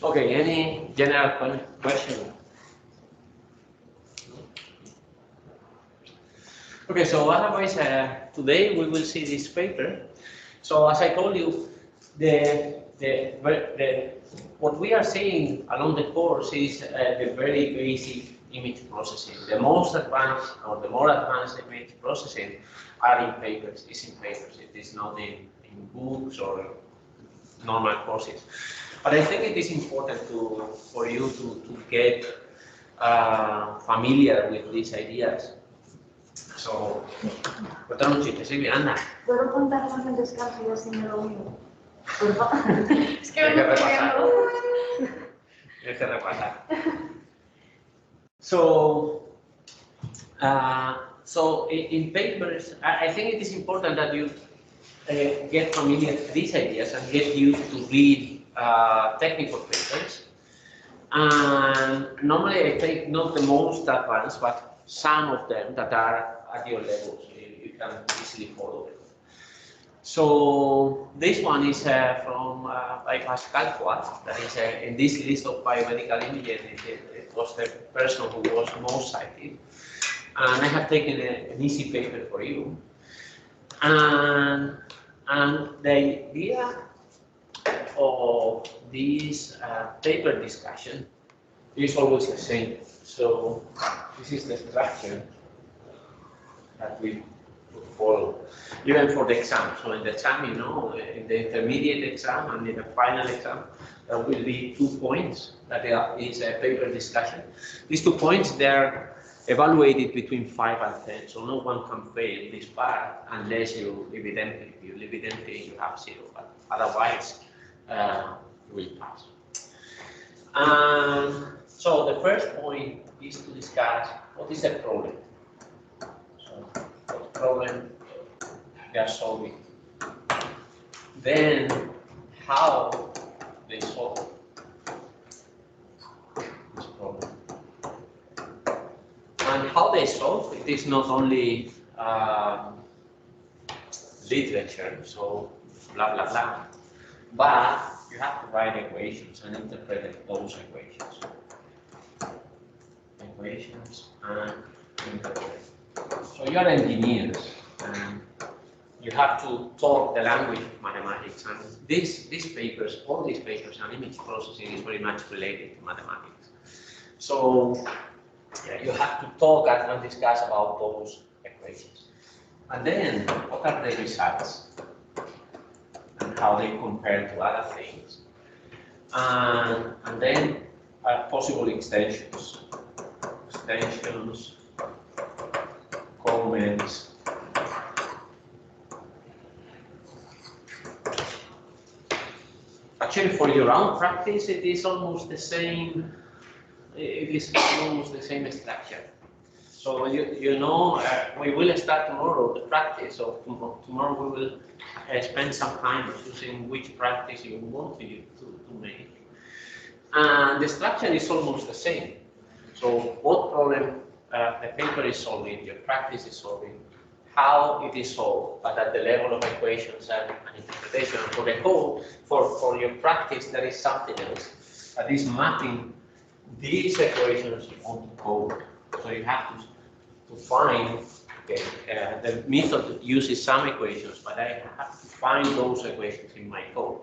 Okay, any general question? Okay, so otherwise, today we will see this paper. So as I told you, what we are seeing along the course is the very basic image processing. The most advanced or the more advanced image processing are in papers. Is in papers. It is not in books or normal courses. But I think it is important for you to get familiar with these ideas. So, cuéntanos un chiste, Silvia, anda. ¿Puedo contar más en descanso y así me lo único? Por favor. Es que Hay que me repasar. Hay que repasar. So in papers, I think it is important that you get familiar with these ideas and get used to read technical papers. And normally I take not the most advanced, but some of them that are at your level, so you can easily follow it. So this one is from by Pascal Poit, that is in this list of biomedical imaging. It was the person who was most cited. And I have taken an easy paper for you. And the idea of this paper discussion is always the same. So this is the structure that we follow, even for the exam. So in the exam, you know, in the intermediate exam and in the final exam, there will be 2 points that is a paper discussion. These 2 points, they're evaluated between 5 and 10, so no one can fail this part unless you leave it empty. If you leave it empty, you have 0, but otherwise you will pass. So the first point is to discuss what is the problem. So what problem they are solving. Then how they solve this problem. And how they solve it is not only literature, so blah blah blah, but you have to write equations and interpret those equations. Equations and interpret. So you are engineers and you have to talk the language of mathematics, and these papers, all these papers on image processing is very much related to mathematics. So yeah, you have to talk and discuss about those equations. And then, what are the results? And how they compare to other things. And then possible extensions. Extensions, comments. Actually, for your own practice, it is almost the same. It is almost the same structure. So you know, we will start tomorrow the practice. So tomorrow we will spend some time choosing which practice you want to make. And the structure is almost the same. So what problem the paper is solving, your practice is solving, how it is solved, but at the level of equations and interpretation. For the code, for your practice, there is something else that is mapping these equations onto code. So you have to find, okay, the method uses some equations, but I have to find those equations in my code.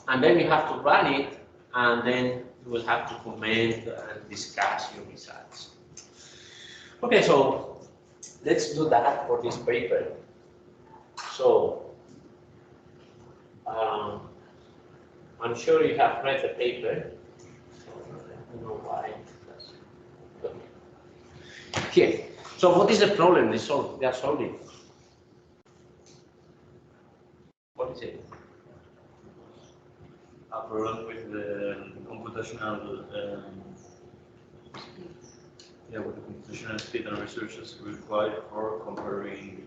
And then you have to run it, and then you will have to comment and discuss your results. Okay, so let's do that for this paper. So I'm sure you have read the paper. I don't know why. Here. So what is the problem they are solving? What is it? A problem with the computational with the computational speed and resources required for comparing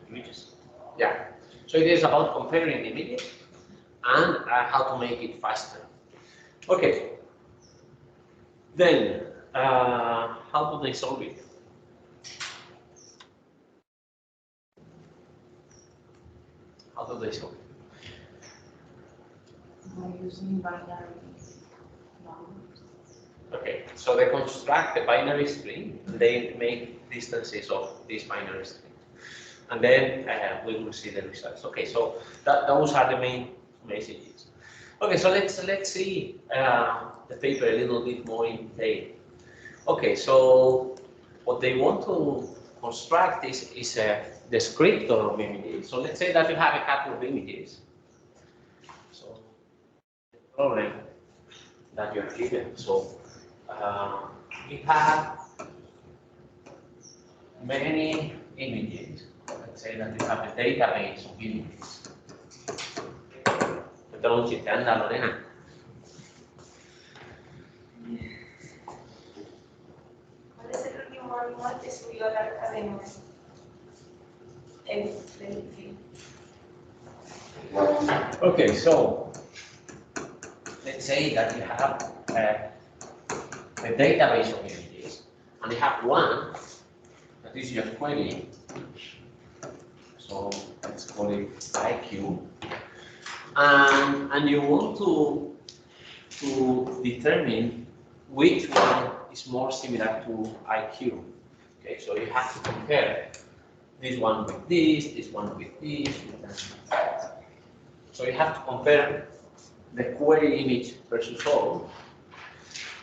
images. Yeah. So it is about comparing images and how to make it faster. Okay. Then how do they solve it? How do they solve it? By using binary numbers. Okay, so they construct a binary string and they make distances of this binary string. And then we will see the results. Okay, so those are the main messages. Okay, so let's see the paper a little bit more in detail. Okay, so what they want to construct is a descriptor of images. So let's say that you have a couple of images. So the problem that you're given. So we have many images. Let's say that you have a database of images. Entonces, si te anda Lorena. ¿Cuál es el último manual que subió a la academia? El film. Okay, so let's say that you have a database of images, and you have one that is your query. So let's call it IQ, and you want to determine which one is more similar to IQ. Okay, so you have to compare this one with this one with this. So you have to compare the query image versus all,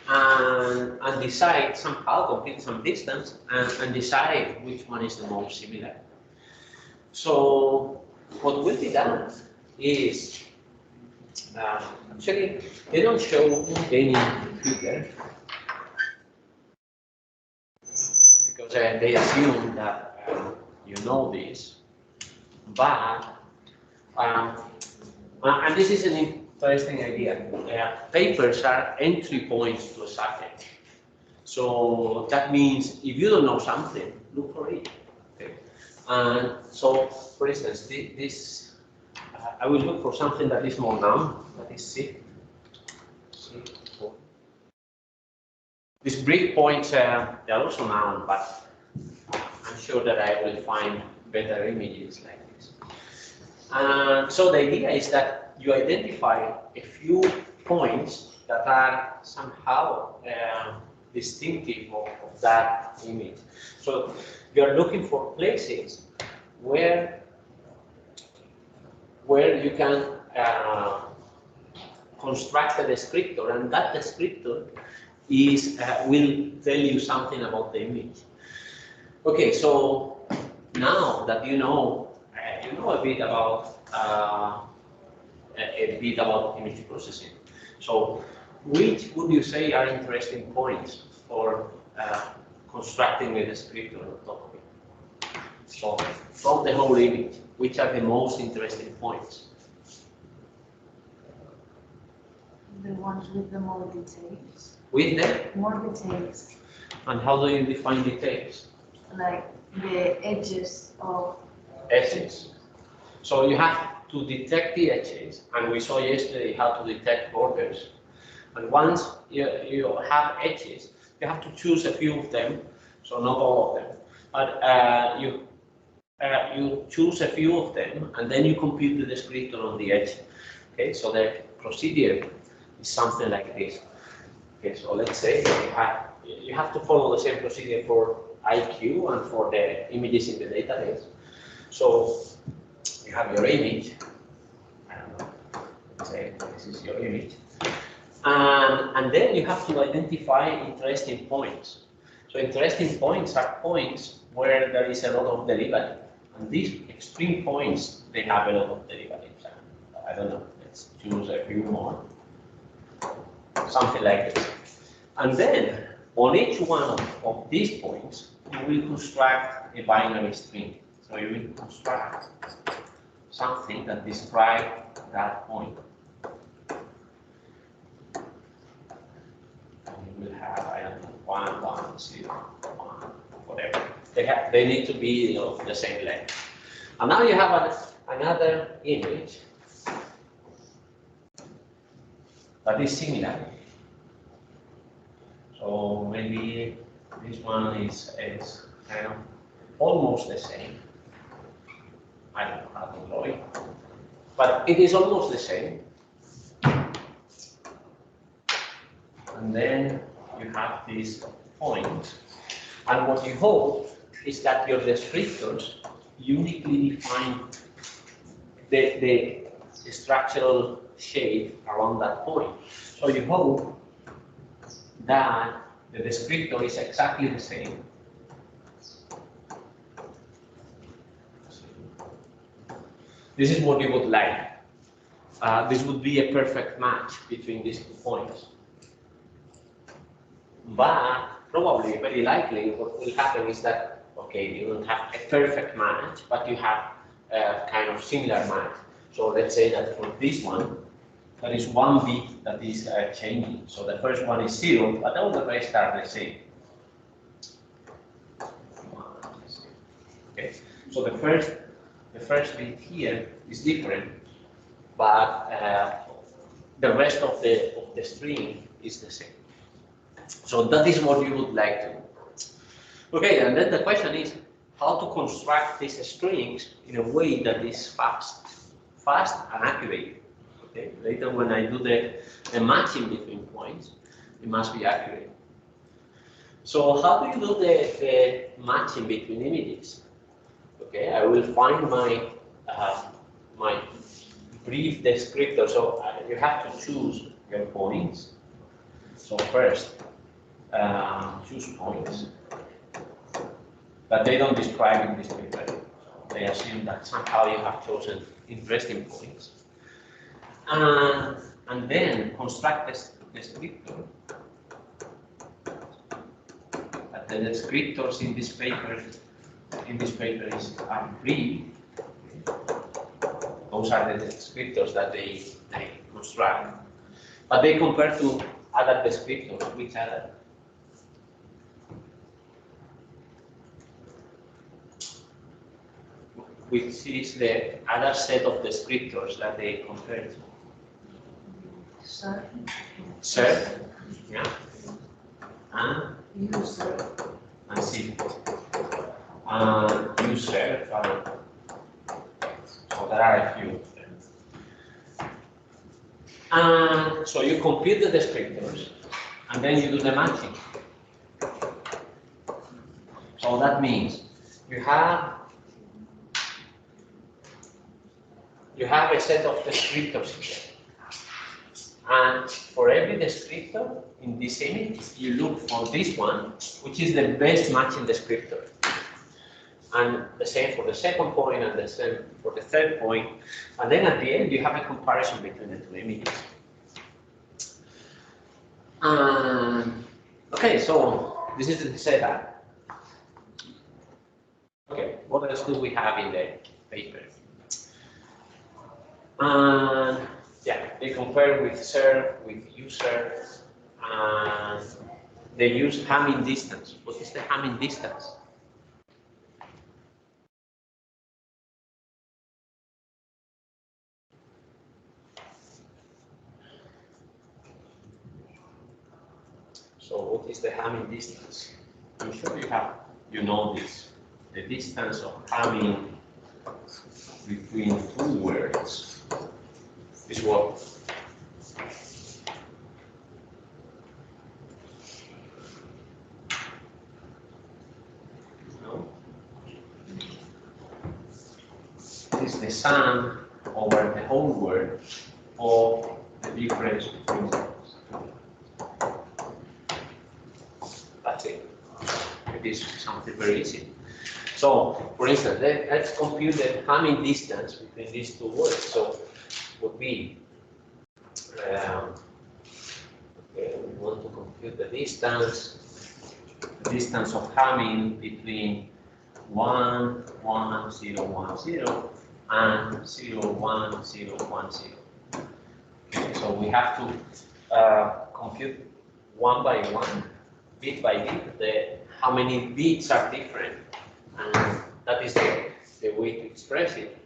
and decide somehow, compute some distance, and decide which one is the most similar. So what will be done is, actually, they don't show any figure, because they assume that you know this, but and this is an interesting idea. Papers are entry points to a subject. So that means if you don't know something, look for it. Okay. And so, for instance, I will look for something that is more known, that is C. These breakpoints, they are also known, but I'm sure that I will find better images like this. And so the idea is that you identify a few points that are somehow distinctive of that image. So you're looking for places where you can construct a descriptor, and that descriptor is will tell you something about the image. Okay, so now that you know a bit about image processing. So, which would you say are interesting points for constructing a descriptor on top of it? So, from the whole image, which are the most interesting points? The ones with the more details. With the more details. And how do you define details? Like the edges of edges. So you have to detect the edges, and we saw yesterday how to detect borders. And once you have edges, you have to choose a few of them, so not all of them. But you choose a few of them, and then you compute the descriptor on the edge. Okay, so the procedure is something like this. Okay, so let's say you have to follow the same procedure for IQ and for the images in the database. So you have your image, I don't know, let's say this is your image, and then you have to identify interesting points. So interesting points are points where there is a lot of derivative, and these extreme points, they have a lot of derivatives. I don't know, let's choose a few more, something like this. And then on each one of these points, you will construct a binary string. So you will construct something that describes that point. And you will have, I don't know, 1, 1, 0, 1, whatever. They need to be of the same length. And now you have another image that is similar. So maybe this one is kind of almost the same. I don't know how to draw it, but it is almost the same. and then you have this point. And what you hope is that your descriptors uniquely define the structural shape around that point. So you hope that the descriptor is exactly the same. This is what you would like. This would be a perfect match between these 2 points. But probably, very likely, what will happen is that, okay, you don't have a perfect match, but you have a kind of similar match. So let's say that for this one, there is 1 bit that is changing. So the first one is 0, but all the rest are the same. Okay. So the first bit here is different, but the rest of the string is the same. So that is what you would like to do. Okay, and then the question is how to construct these strings in a way that is fast and accurate. Okay, later when I do the matching between points, it must be accurate. So how do you do the matching between images? Okay, I will find my my brief descriptor. So you have to choose your points. So first, choose points, but they don't describe in this paper. They assume that somehow you have chosen interesting points, and then construct the descriptor. But the descriptors in this paper are brief. Those are the descriptors that they construct, but they compare to other descriptors. Which other? Which is the other set of descriptors that they compare to? Serve, yeah, and User. and see. And user, so there are a few of them. And so you compute the descriptors, and then you do the matching. So that means you have a set of descriptors here. And for every descriptor in this image, you look for this one, which is the best matching descriptor. And the same for the second point, and the same for the third point. And then at the end, you have a comparison between the 2 images. Okay, so this is the setup. Okay, what else do we have in the paper? And yeah, they compare with serve, with user, and they use Hamming distance. What is the Hamming distance? So what is the Hamming distance? I'm sure you know this. The distance of Hamming between 2 words is what? No? It is the sum over the whole word of the difference between words. That's it. It is something very easy. So, for instance, let's compute the Hamming distance between these 2 words. So, would be okay, we want to compute the distance of Hamming between 1, 1, 0, 1, 0 and 0, 1, 0, 1, 0. Okay, so we have to compute one by one, bit by bit, how many bits are different, and that is the way to express it.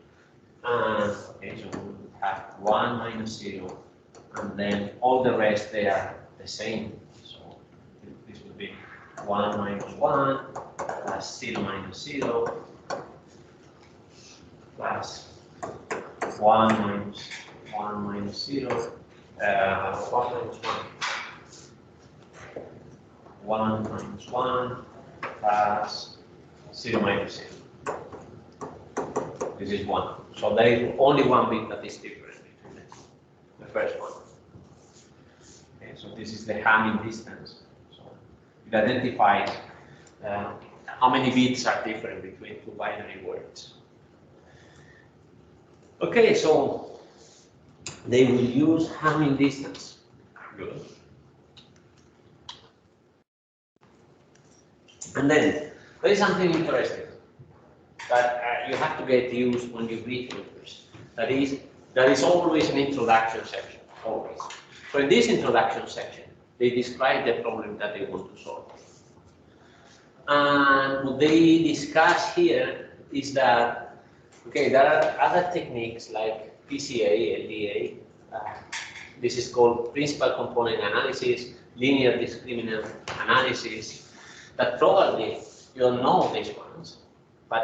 Okay, so we would have 1 minus 0, and then all the rest they are the same. So this would be 1 minus 1 plus 0 minus 0 plus 1 minus 0 1 minus 1. 1 minus 1 plus 0 minus 0. This is 1. So there is only one bit that is different between the first one. Okay, so this is the Hamming distance. So it identifies how many bits are different between two binary words. Okay, so they will use Hamming distance. Good. And then there is something interesting that you have to get used when you read papers. That is, there is always an introduction section, always. So in this introduction section, they describe the problem that they want to solve. And what they discuss here is that, okay, there are other techniques like PCA, LDA. This is called principal component analysis, linear discriminant analysis, that probably you don't know these ones. But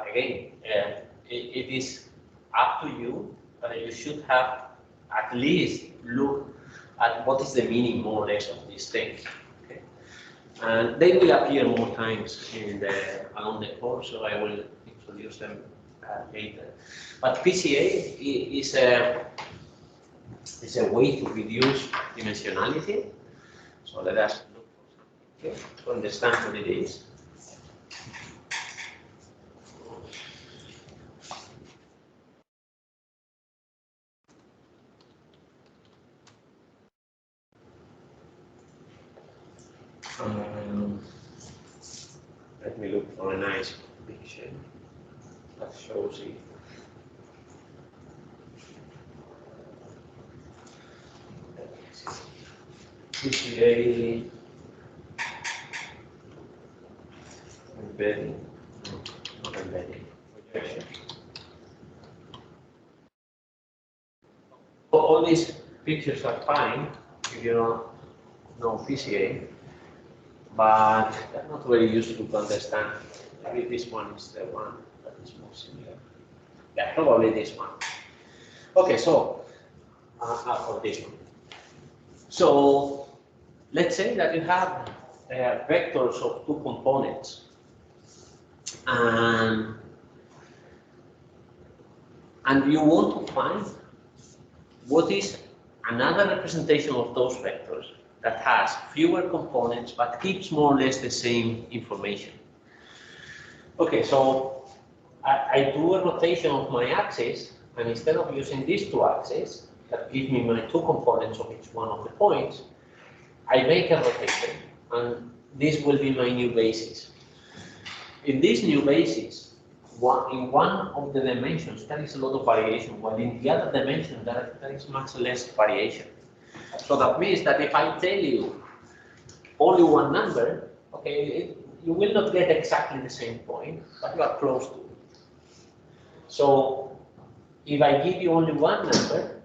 again, it is up to you. You should have at least look at what is the meaning more or less of these things. Okay? And they will appear more times along the course, so I will introduce them later. But PCA is a way to reduce dimensionality. So let us look for something to understand what it is. Let me look for a nice picture that shows it. PCA embedding, not embedding, projection. All these pictures are fine if you don't know PCA, but they're not very useful to understand. Maybe this one is the one that is more similar. Yeah, probably this one. Okay, so for this one. So let's say that you have vectors of two components, and you want to find what is another representation of those vectors that has fewer components but keeps more or less the same information. Okay, so I do a rotation of my axis, and instead of using these two axes that give me my two components of each one of the points, I make a rotation, and this will be my new basis. In this new basis, in one of the dimensions, there is a lot of variation, while in the other dimension, there is much less variation. So that means that if I tell you only one number, okay, you will not get exactly the same point, but you are close to it. So if I give you only one number,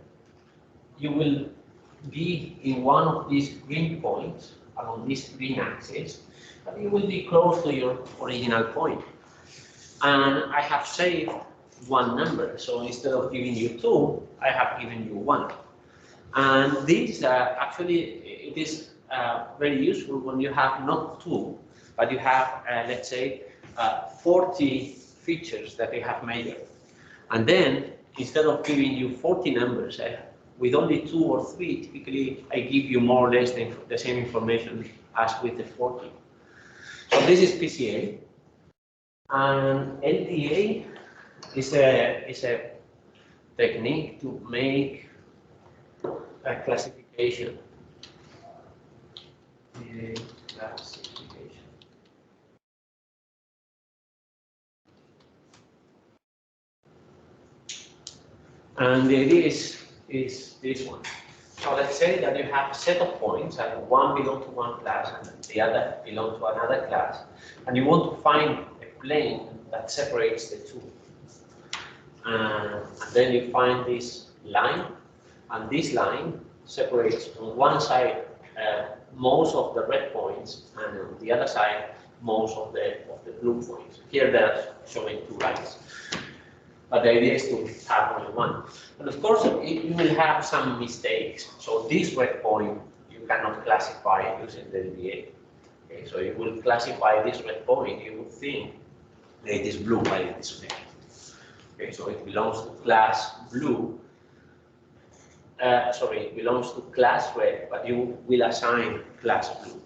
you will be in one of these green points along this green axis, but you will be close to your original point. And I have saved one number, so instead of giving you 2, I have given you 1. And this actually, it is very useful when you have not 2, but you have, let's say, 40 features that you have measured. And then, instead of giving you 40 numbers, with only 2 or 3, typically I give you more or less the same information as with the 40. So this is PCA. And LDA is a technique to make a classification. LDA classification. And the idea is this one. So let's say that you have a set of points, and one belongs to one class and the other belongs to another class, and you want to find a plane that separates the two. And then you find this line, and this line separates on one side most of the red points, and on the other side most of the blue points. Here they're showing two lines. But the idea is to have only one. And of course, you will have some mistakes. So this red point, you cannot classify using the LDA. Okay, so you will classify this red point, you would think that it is blue while it is red. Okay, so it belongs to class blue. Sorry, it belongs to class red, but you will assign class blue.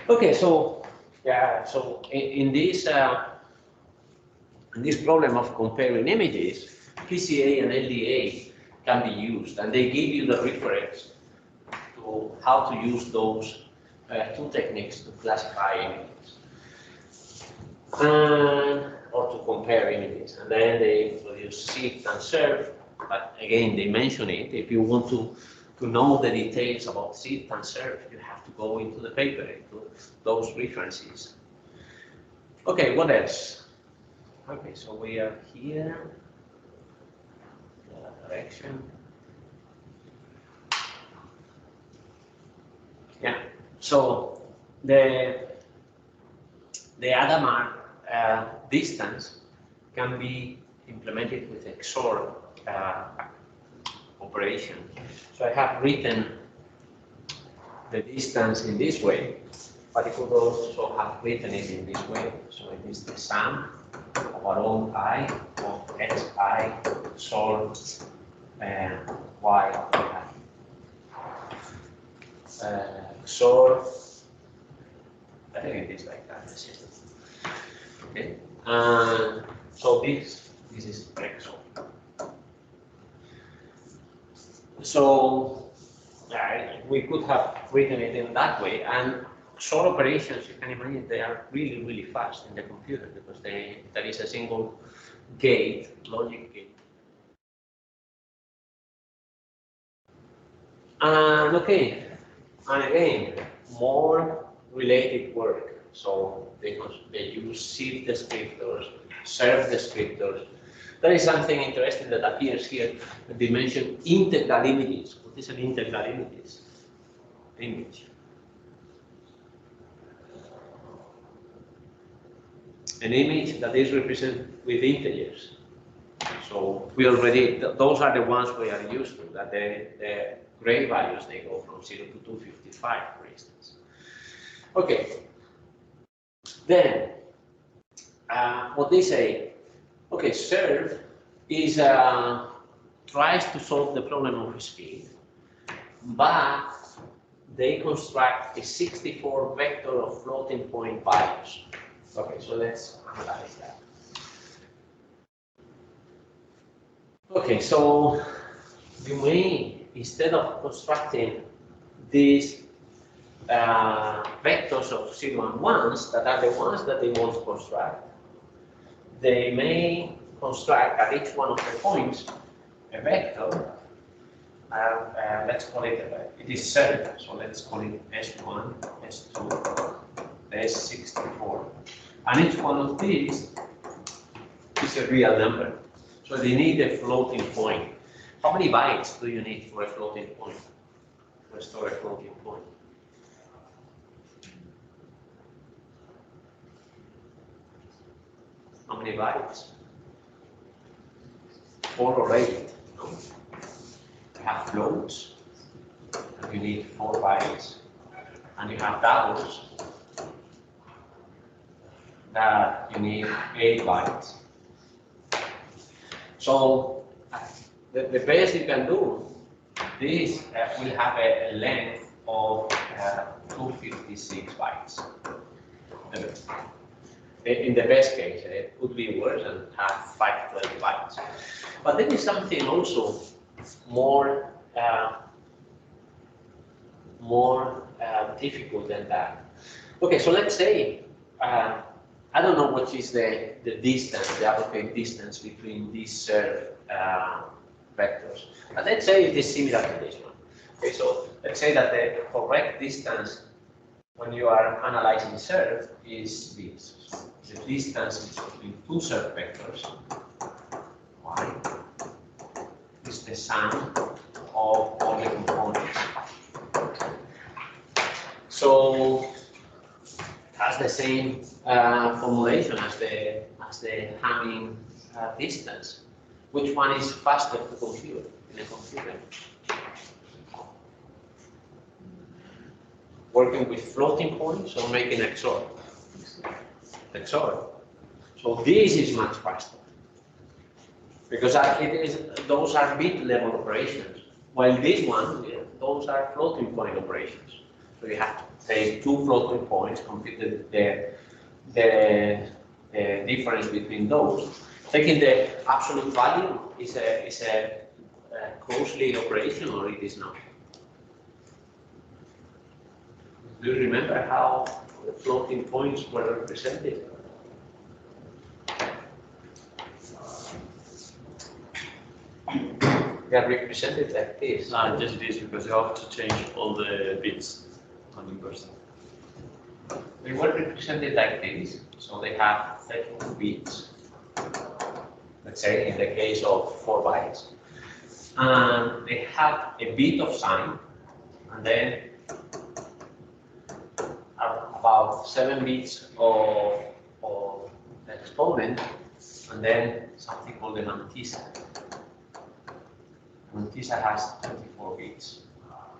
Okay, so yeah, so in this problem of comparing images, PCA and LDA can be used, and they give you the reference to how to use those two techniques to classify images or to compare images. And then they introduce sift and surf, but again, they mention it. If you want to know the details about sift and surf, you have to go into the paper, into those references. Okay, what else? Okay, so we are here, direction. Yeah, so the Adamar distance can be implemented with XOR operation. So I have written the distance in this way, but I could also have written it in this way. So it is the sum of our own I of xi XOR y I. XOR, I think it is like that, the system. Okay, so this is XOR. So we could have written it in that way, and XOR operations, you can imagine, they are really, really fast in the computer because there is a single gate, logic gate. And okay, and again, more related work. So they use sift descriptors, surf descriptors. There is something interesting that appears here. They mention integral images. What is an integral image? An image that is represented with integers. So we already, those are the ones we are used to, that the gray values, they go from 0 to 255, for instance. Okay. Then, what they say, okay, surf is, tries to solve the problem of speed, but they construct a 64 vector of floating point values. Okay, so let's analyze that. Okay, so you may, instead of constructing these vectors of 0 and 1s, that are the ones that they want to construct, they may construct at each one of the points a vector, and let's call it, it is 7, so let's call it S1, S2, S64. And each one of these is a real number. So they need a floating point. How many bytes do you need for a floating point? To store a floating point? How many bytes? 4 or 8. No? You have floats, and you need 4 bytes. And you have doubles, that you need 8 bytes. So the best you can do, this will have a length of 256 bytes. In the best case, it could be worse and have 512 bytes. But there is something also more difficult than that. Okay, so let's say I don't know what is the distance, the appropriate distance between these surf vectors. But let's say it is similar to this one. Okay, so let's say that the correct distance when you are analyzing surf is this. So the distance is between two surf vectors. Y is the sum of all the components. So has the same formulation as the Hamming distance. Which one is faster to compute in a computer? working with floating points or making XOR. XOR. So this is much faster. Because those are bit level operations. While this one, those are floating point operations. So you have to take two floating points, compute the difference between those. Taking the absolute value is a closely operation, or it is not. Do you remember how the floating points were represented? They are represented like this. Just this, because you have to change all the bits on inversion. They were represented like this, so they have 32 bits. Let's say in the case of 4 bytes. And they have a bit of sign, and then about 7 bits of the exponent, and then something called the mantissa. Mantissa has 24 bits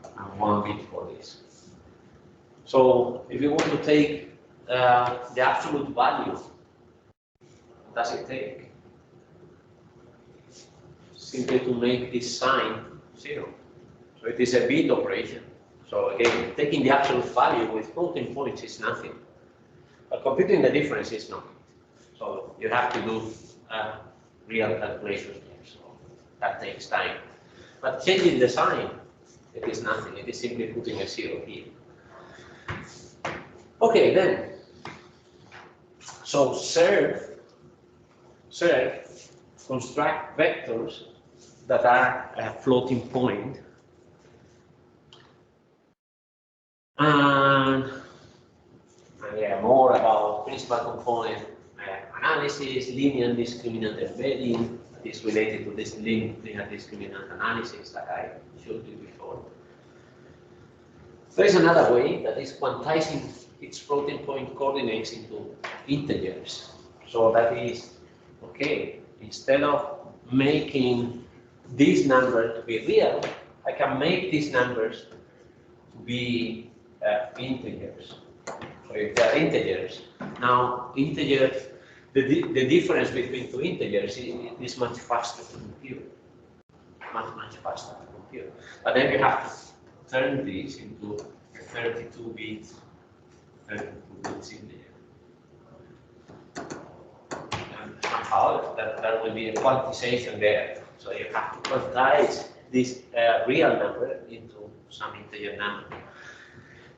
and 1 bit for this. So if you want to take the absolute value, what does it take? Simply to make this sign 0. So it is a bit operation. So again, taking the absolute value with floating points is nothing. But computing the difference is not. So you have to do real calculations there. So that takes time. But changing the sign, it is nothing. It is simply putting a 0 here. Okay, then. So serve construct vectors that are a floating point. And yeah, more about principal component analysis, linear discriminant embedding, that is related to this linear discriminant analysis that I showed you before. There is another way, that is quantizing its floating point coordinates into integers. So that is, okay, instead of making this number to be real, I can make these numbers to be integers. So if they are integers, now integers, the difference between two integers is much faster to compute. Much faster to compute. But then you have to turn this into a 32 bits integer. And somehow there will be a quantization there. So you have to quantize this real number into some integer number.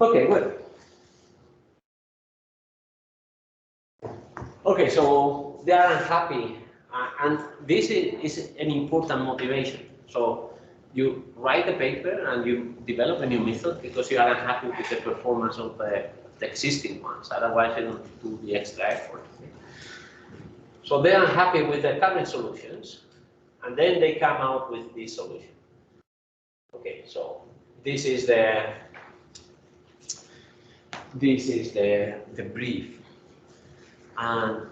Okay, good. Okay, so they are unhappy, and this is an important motivation. So you write a paper and you develop a new method because you are unhappy with the performance of the existing ones. Otherwise, you don't do the extra effort. So they are unhappy with the current solutions, and then they come out with this solution. Okay, so this is the brief. And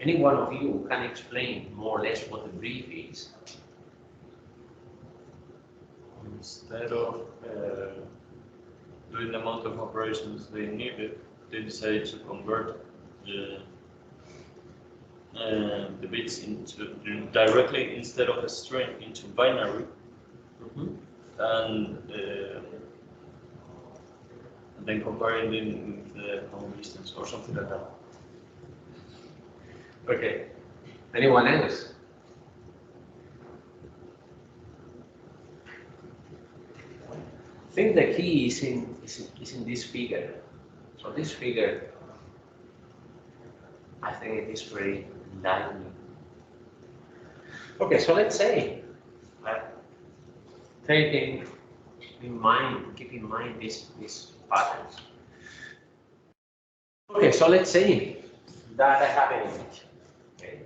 any one of you can explain more or less what the brief is? Instead of doing the amount of operations they needed, they decided to convert the bits into directly, instead of a string, into binary, and then comparing them with the long distance or something like that. Okay. Anyone else? I think the key is in this figure. So this figure, I think it is very enlightening. Okay, so let's say, keep in mind these patterns. Okay, so let's say that I have an image. Okay,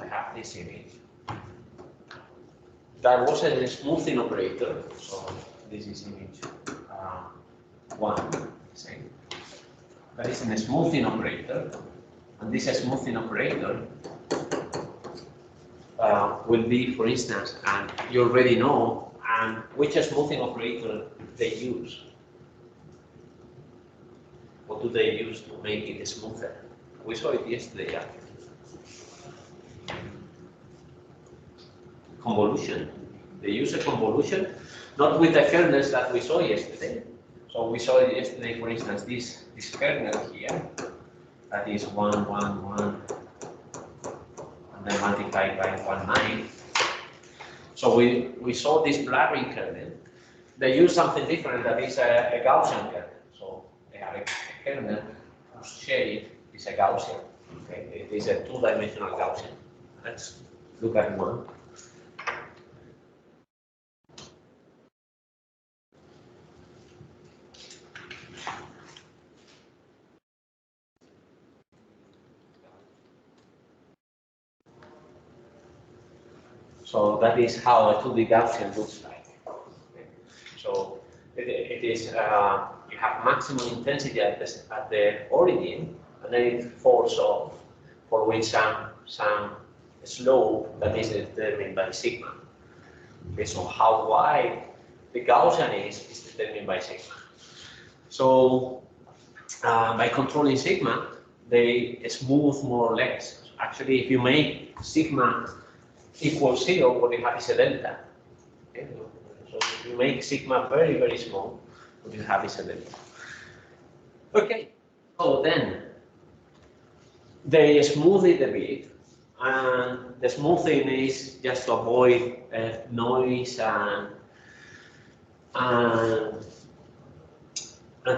I have this image. There was a smoothing operator, so this is image 1. Say. There is a smoothing operator, and this smoothing operator will be, for instance, and you already know, and which smoothing operator they use. What do they use to make it smoother? We saw it yesterday. Convolution. They use a convolution, not with the kernels that we saw yesterday. So we saw yesterday, for instance, this kernel here, that is 1, 1, 1, and then multiplied by 1, 9. So we saw this blurring kernel. They use something different, that is a Gaussian kernel. So they have a kernel whose shape is a Gaussian. Okay? It is a two-dimensional Gaussian. Let's look at one. So that is how a 2D Gaussian looks like. Okay. So it is, you have maximum intensity at the origin, and then it falls off, for which some slope that is determined by sigma. Okay, so how wide the Gaussian is determined by sigma. So by controlling sigma, they smooth more or less. Actually, if you make sigma equals 0, what you have is a delta. Okay? So if you make sigma very, very small, what you have is a delta. Okay, so then they smooth it a bit, and the smoothing is just to avoid noise and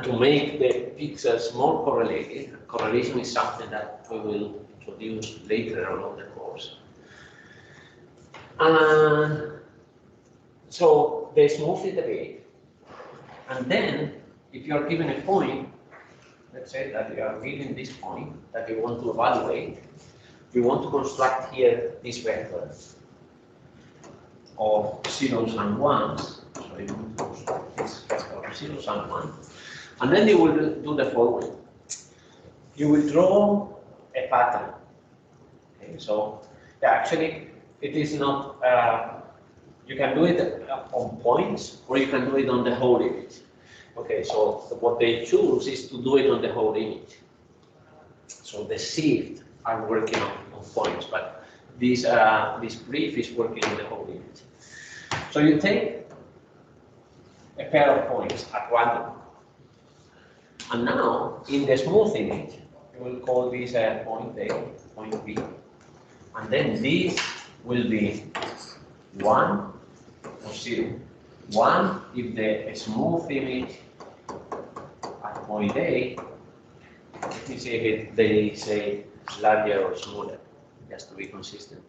to make the pixels more correlated. Correlation is something that we will introduce later along the course. And so they smooth it a bit, and then if you are given a point, let's say that you are given this point that you want to evaluate, you want to construct here this vector of zeros and ones. So you want to construct this vector of zeros and ones, and then you will do the following. You will draw a pattern. Okay, so actually, it is not, you can do it on points, or you can do it on the whole image. Okay, so what they choose is to do it on the whole image. So the shift are working on points, but this brief is working on the whole image. So you take a pair of points at random, and now in the smooth image, you will call this point A, point B, and then this will be 1 or 0. 1 if the smooth image at point A, let me see if they say larger or smaller, just to be consistent.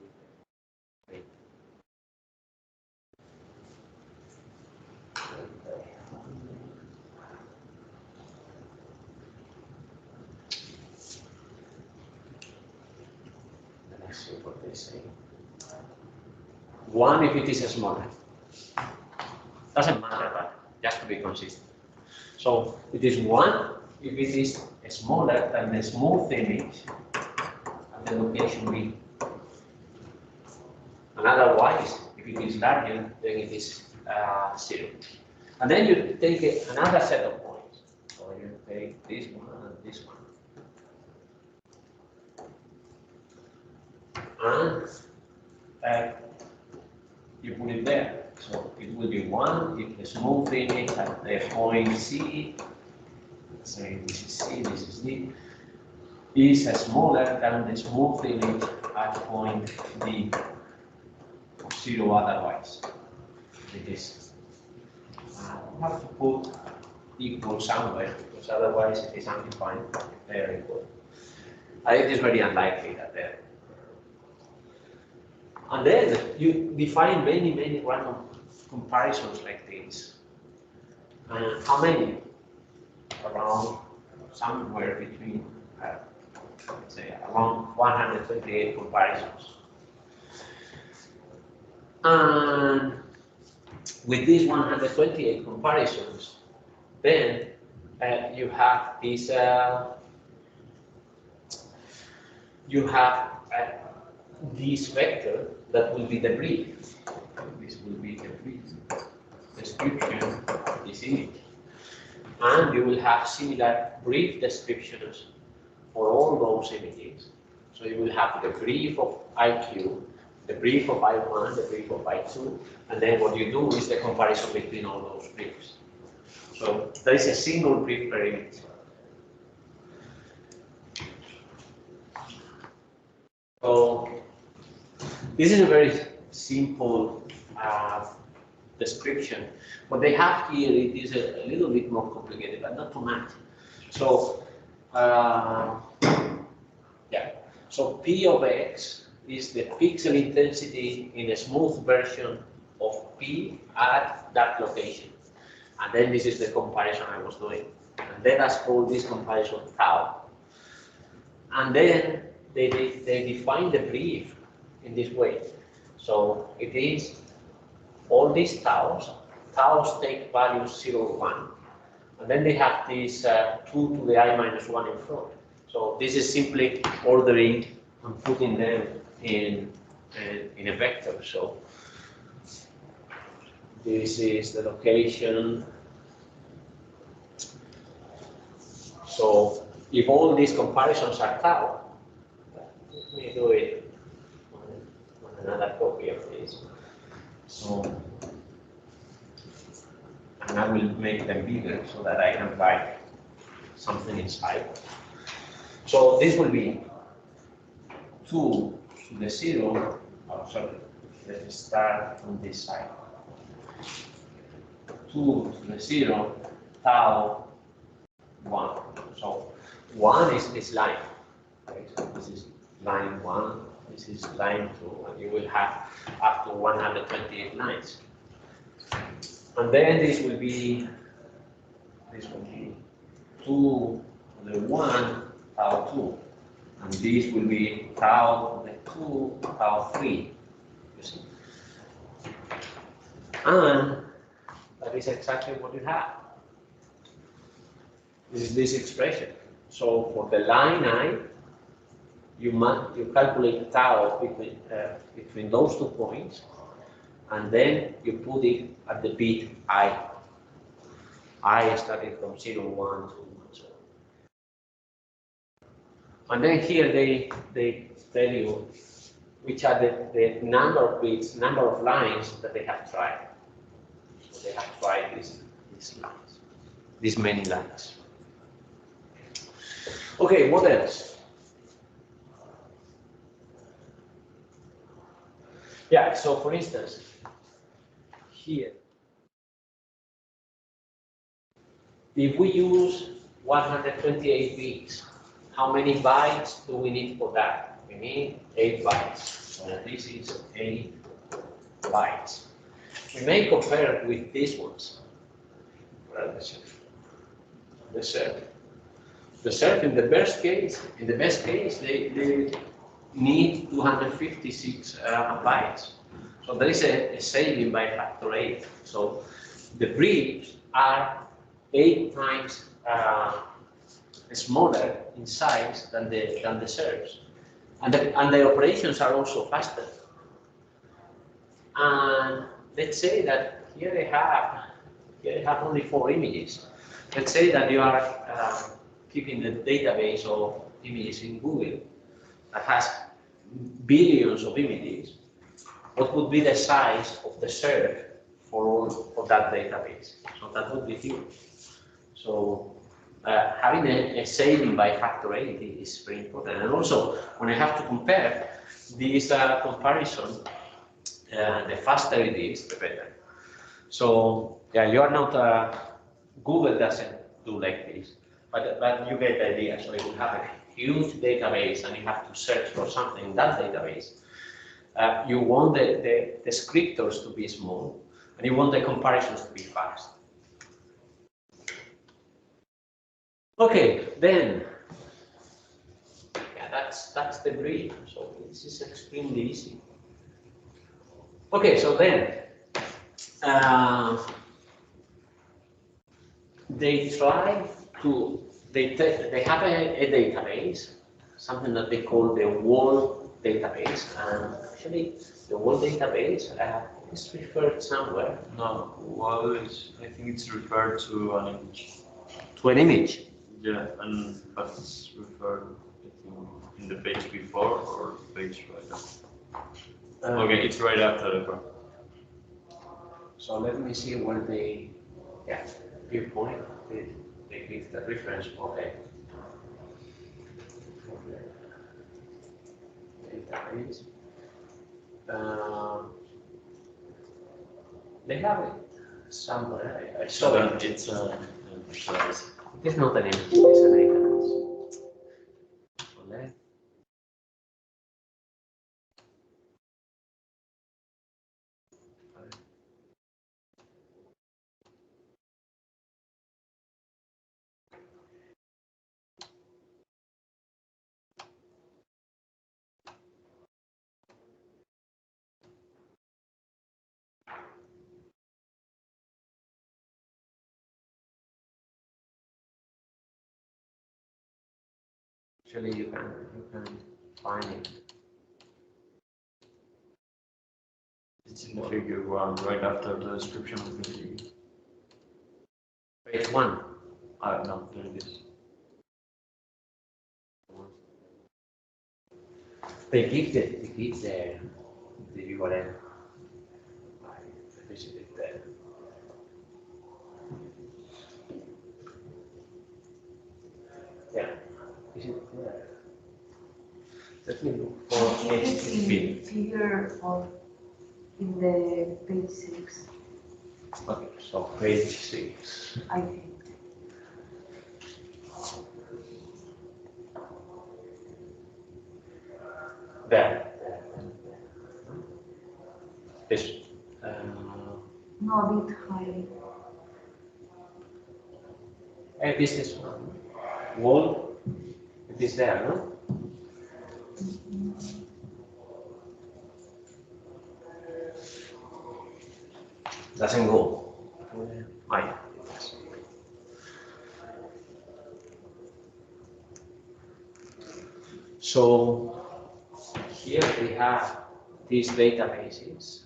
Let's see what they say. 1 if it is smaller. Doesn't matter, but just to be consistent. So it is 1 if it is smaller than the smooth image at the location B. And otherwise, if it is larger, then it is 0. And then you take another set of points. So you take this one and this one. And you put it there. So it will be 1 if the smooth image at the point C, let's say this is C, this is D, is smaller than the smooth image at point D, or 0 otherwise. It is. You have to put equal somewhere, because otherwise it is undefined. Very good. It is very unlikely that there. And then you define many, many random comparisons like this. How many? Around somewhere between, let's say, around 128 comparisons. And with these 128 comparisons, then you have this, this vector that will be the brief. This will be the brief. Description is image. And you will have similar brief descriptions for all those images. So you will have the brief of IQ, the brief of I1, the brief of I2, and then what you do is the comparison between all those briefs. So there is a single brief per image. So this is a very simple description. What they have here, it is a little bit more complicated, but not too much. So yeah, so P of X is the pixel intensity in a smooth version of P at that location. And then this is the comparison I was doing. And then let's call this comparison tau. And then they define the brief in this way. So it is all these taus take values 0, 1. And then they have this 2 to the I minus 1 in front. So this is simply ordering and putting them in a vector. So this is the location. So if all these comparisons are tau, let me do it on another copy of this. So, and I will make them bigger so that I can write something inside. So this will be 2 to the 0, oh sorry, let's start on this side. 2 to the 0, tau 1. So 1 is this line. Okay, so this is line 1, this is line 2, and you will have up to 128 lines. And then this will be 2 to the 1, tau 2. And this will be tau to the 2, tau 3. You see? And that is exactly what you have. This is this expression. So for the line I, you calculate tau between those 2 points, and then you put it at the bit I. I starting from 0, 1, 2, and so on. And then here they tell you which are the number of bits, number of lines that they have tried. So they have tried these lines, these many lines. Okay, what else? Yeah, so for instance, here, if we use 128 bits, how many bytes do we need for that? We need 8 bytes. So this is 8 bytes. We may compare it with these ones. Well, the serve. The serve in the best case, they need 256 bytes. So there is a saving by factor 8. So the briefs are 8 times smaller in size than the serves, and the operations are also faster. And let's say that here they have only 4 images. Let's say that you are keeping the database of images in Google that has billions of images. What would be the size of the serve for that database? So that would be huge. So having a saving by factor 8 is very important. And also, when I have to compare this comparison, the faster it is, the better. So yeah, you are not, Google doesn't do like this, but you get the idea. So you have a huge database and you have to search for something in that database. You want the descriptors to be small, and you want the comparisons to be fast. Okay, then, yeah, that's the brief. So this is extremely easy. Okay, so then, they try to, they have a database, something that they call the wall database, and actually the whole database is referred somewhere. No, well, I think it's referred to an image. To an image. Yeah, but it's referred, I think, in the page before or page right after. Okay, it's right after the part. So let me see where they, viewpoint, they give the reference. Okay. Database. They have it somewhere. I saw it. It's It is not an image, it is a database. Select. Actually, you can find it. It's in the figure 1, right after the description of the figure. Page 1. No, there it is. They give the URL. I visited there. Yeah, is it there? Let me look for It's in HTTP. figure of in the page 6, Okay, so page 6. I think. There. This. No, a bit high. This one. Wall. It is there, no? Doesn't go. Oh, yeah, it does. So here we have these databases.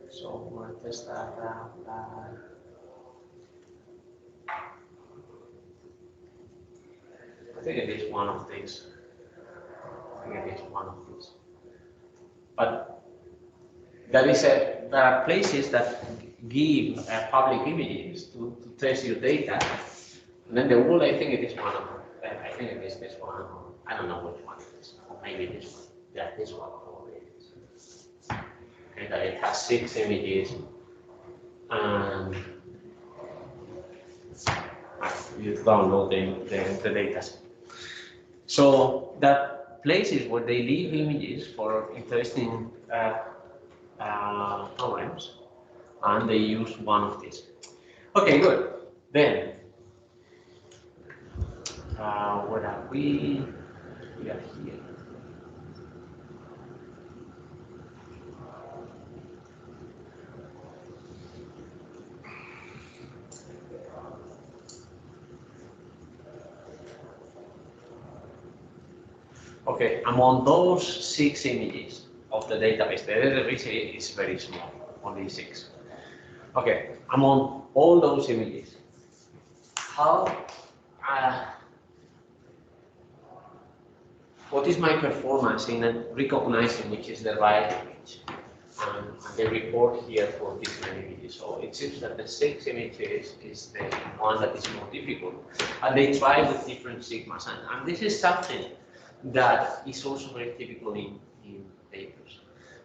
So what does that I think it is one of these. But there are places that give public images to test your data. And then the wall, I think it is one of them. I think it is this one. I don't know which one it is. Or maybe this one. Yeah, this one probably it is. And it has 6 images. And you download the data. So that places where they leave images for interesting programs, and they use one of these. Okay, good. Then, where are we? We are here. Okay, among those 6 images of the database, the database is very small, only 6. Okay, among all those images, how, what is my performance in recognizing which is the right image? And they report here for different images. So it seems that the 6 images is the one that is more difficult. And they try with different sigmas. And this is something that is also very typical in papers.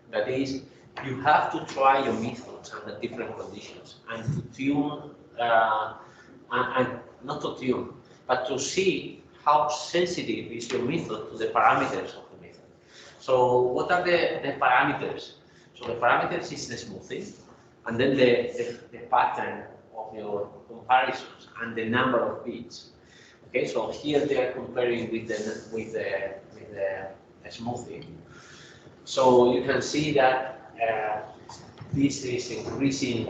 That is, you have to try your methods under different conditions and to tune, and not to tune, but to see how sensitive is your method to the parameters of the method. So what are the parameters? So the parameters is the smoothing, and then the pattern of your comparisons and the number of bits. Okay, so here they are comparing with the smoothing. So you can see that this is increasing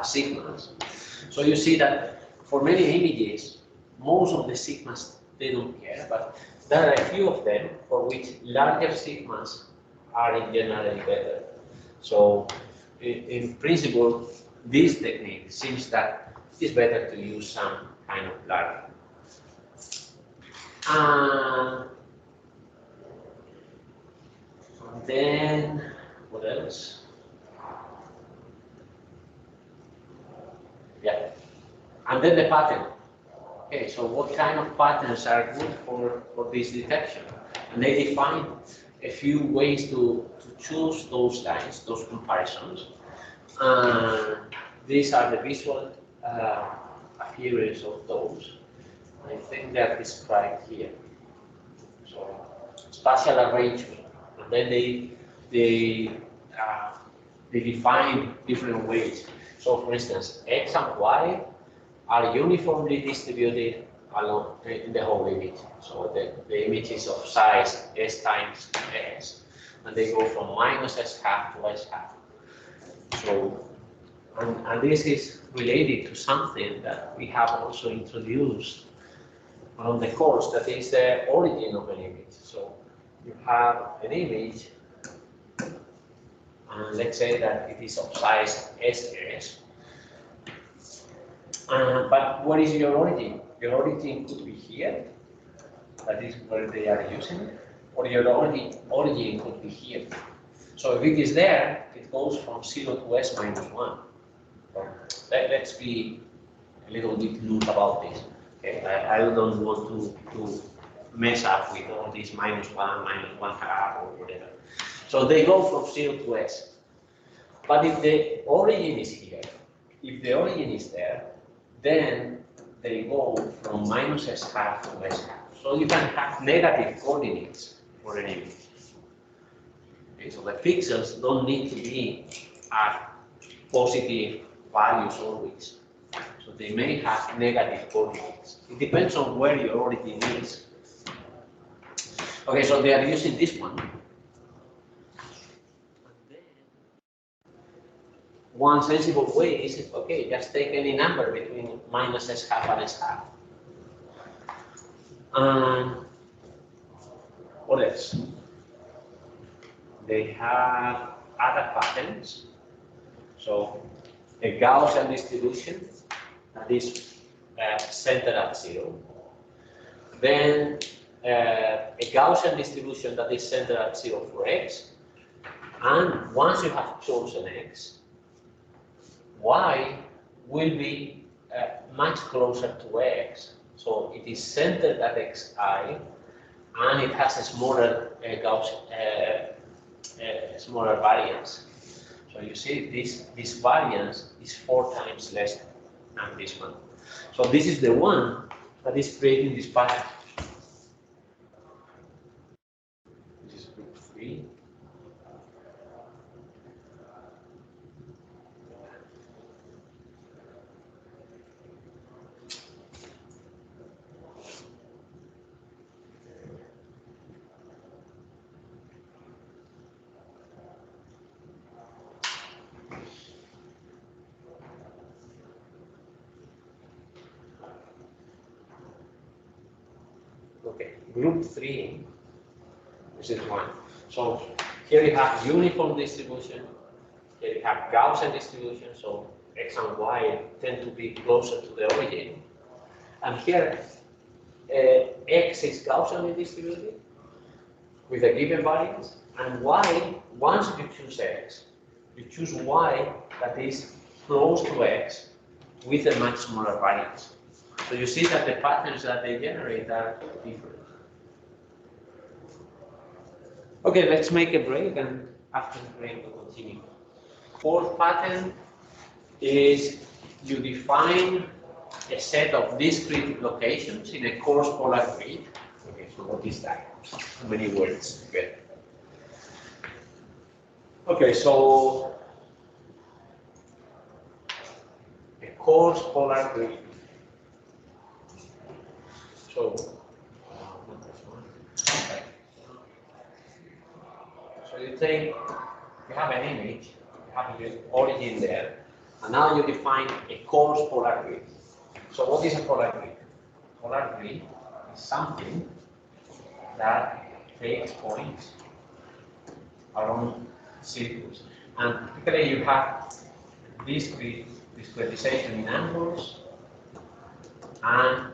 sigmas. So you see that for many images, most of the sigmas they don't care, but there are a few of them for which larger sigmas are in generally better. So in principle, this technique seems that it's better to use some kind of larger. And then, what else? Yeah. And then the pattern. Okay, so what kind of patterns are good for this detection? And they define a few ways to choose those lines, those comparisons. These are the visual appearance of those. I think they are described here. So spatial arrangement, and then they define different ways. So for instance, X and Y are uniformly distributed along in the whole image. So the image is of size S times X, and they go from minus S half to S half. So, and this is related to something that we have also introduced on the course, that is the origin of an image. So you have an image, and let's say that it is of size SS. But what is your origin? Your origin could be here, that is where they are using it, or your origin could be here. So if it is there, it goes from 0 to S minus 1. So let's be a little bit loose about this. Okay? I don't want to mess up with all these minus 1, minus 1/2, or whatever. So they go from 0 to S. But if the origin is here, if the origin is there, then they go from minus S half to S half. So you can have negative coordinates for an image. Okay, so the pixels don't need to be at positive values always. So they may have negative coordinates. It depends on where your origin is. Okay, so they are using this one. One sensible way is, okay, just take any number between minus S half and S half. What else? They have other patterns. So a Gaussian distribution that is centered at 0. Then a Gaussian distribution that is centered at 0 for X. And once you have chosen X, Y will be much closer to X. So it is centered at Xi, and it has a smaller smaller variance. So you see this variance is 4 times less than this one. So this is the one that is creating this pattern. This is group 3. Okay, group 3, this is one. So here you have uniform distribution, here you have Gaussian distribution, so X and Y tend to be closer to the origin. And here, X is Gaussianly distributed with a given variance, and Y, once you choose X, you choose Y that is close to X with a much smaller variance. So you see that the patterns that they generate are different. Okay, let's make a break, and after the break we'll continue. Fourth pattern is you define a set of discrete locations in a coarse polar grid. Okay, so what is that? How many words? Good. Okay, so a coarse polar grid. So, you have an image, you have the origin there, and now you define a coarse polar grid. So what is a polar grid? Polar grid is something that takes points around circles. And typically you have discretization in angles, and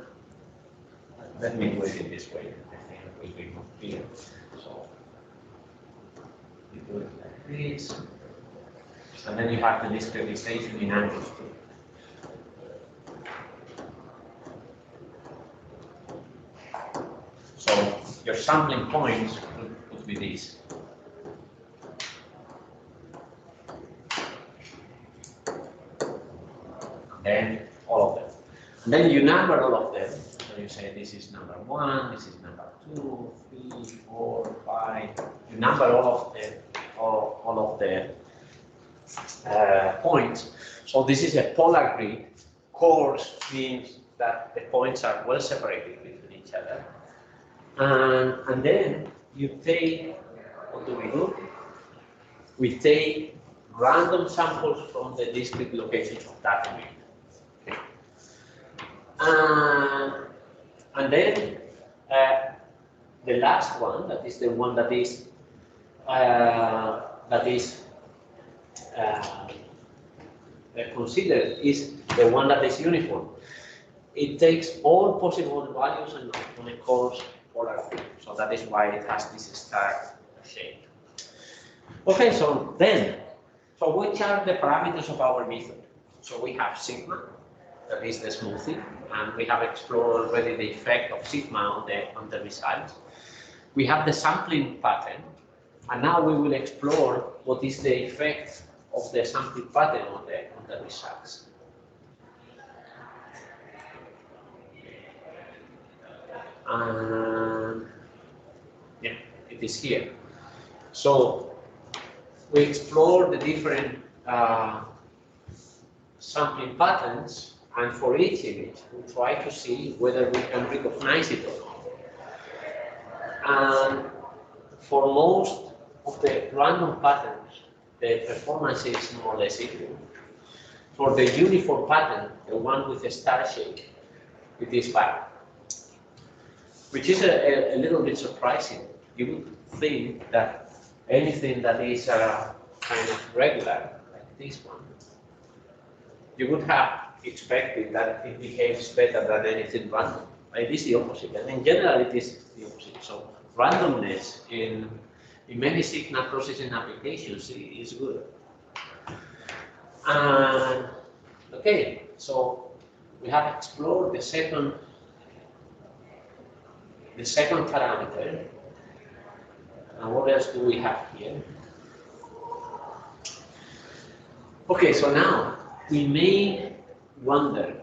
let me do it in this way. I think it will be more clear. So you do it like this, and then you have the discretization in angles too. So your sampling points would be these. Then all of them. And then you number all of them. So you say this is number 1, this is number 2, 3, 4, 5. You number all of the points. So this is a polar grid. Coarse means that the points are well separated between each other. And then you take, what do? We take random samples from the discrete locations of that grid. Okay. And then the last one, that is the one that is considered, is the one that is uniform. It takes all possible values on a coarse polar grid, so that is why it has this star shape. Okay, so which are the parameters of our method? So we have sigma, that is the smoothing, and we have explored already the effect of sigma on the results. We have the sampling pattern, and now we will explore what is the effect of the sampling pattern on the results. Yeah, it is here. So we explore the different sampling patterns, and for each image, we try to see whether we can recognize it or not. And for most of the random patterns, the performance is more or less equal. For the uniform pattern, the one with a star shape, it is bad, which is a little bit surprising. You would think that anything that is kind of regular, like this one, you would have expected that it behaves better than anything random. It is the opposite, and in general it is the opposite. So randomness in many signal processing applications is good. Okay, so we have explored the second parameter. And what else do we have here? Okay, so now we may wonder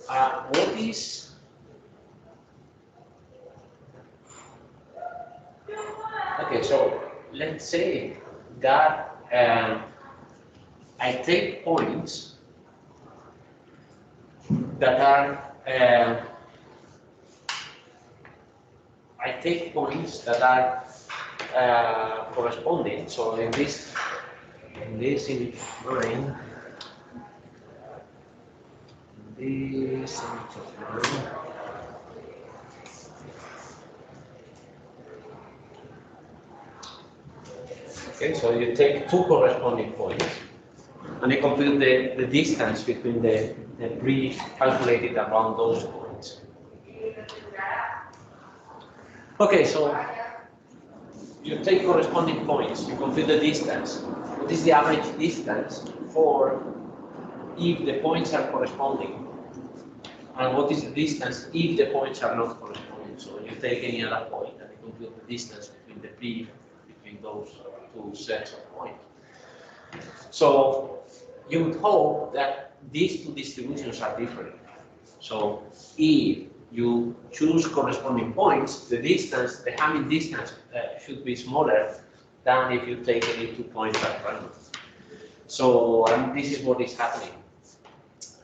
what is okay, so let's say that I take points that are corresponding. So in this image of mine, okay, so you take two corresponding points and you compute the distance between the brief calculated around those points. Okay, so you take corresponding points, you compute the distance. What is the average distance for if the points are corresponding? And what is the distance if the points are not corresponding? So you take any other point and you compute the distance between the brief between those two sets of points. So you would hope that these two distributions are different. So if you choose corresponding points, the distance, the Hamming distance should be smaller than if you take any 2 points at random. So this is what is happening.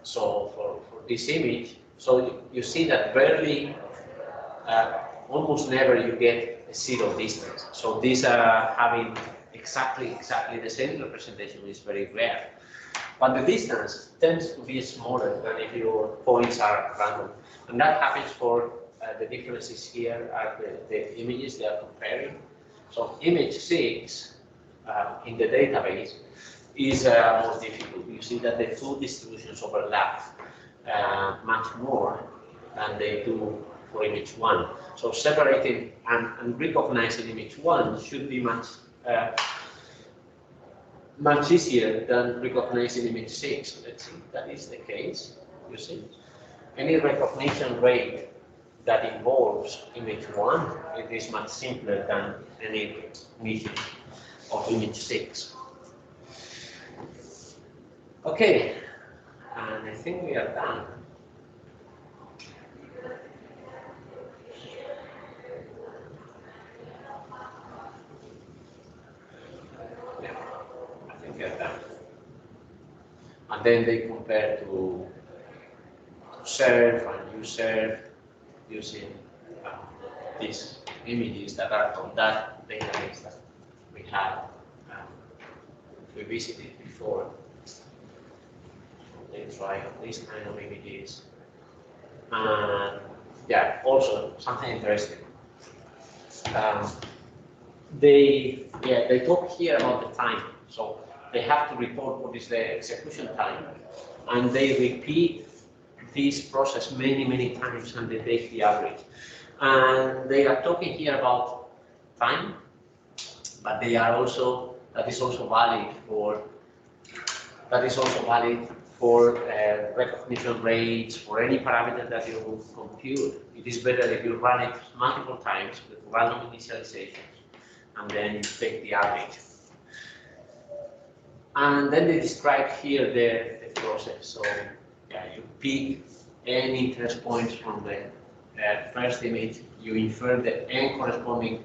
So for this image, so you see that barely, almost never you get a zero distance. So these are having exactly the same representation is very rare. But the distance tends to be smaller than if your points are random. And that happens for the differences here are the images they are comparing. So image 6 in the database is more difficult. You see that the two distributions overlap much more than they do for image 1. So separating and recognizing image 1 should be much easier than recognizing image 6. Let's see if that is the case. You see, any recognition rate that involves image 1, it is much simpler than any recognition of image 6. Okay, and I think we are done. Yeah, I think we are done. And then they compare to serve and userve using these images that are from that database that we had we visited before. They try these kind of images. And yeah, also something interesting. They talk here about the time. So they have to report what is the execution time, and they repeat this process many times, and they take the average. And they are talking here about time, but they are also that is also valid for recognition rates, for any parameter that you compute. It is better if you run it multiple times with random initializations, and then you take the average. And then they describe here the process. So yeah, you pick n interest points from the first image, you infer the n corresponding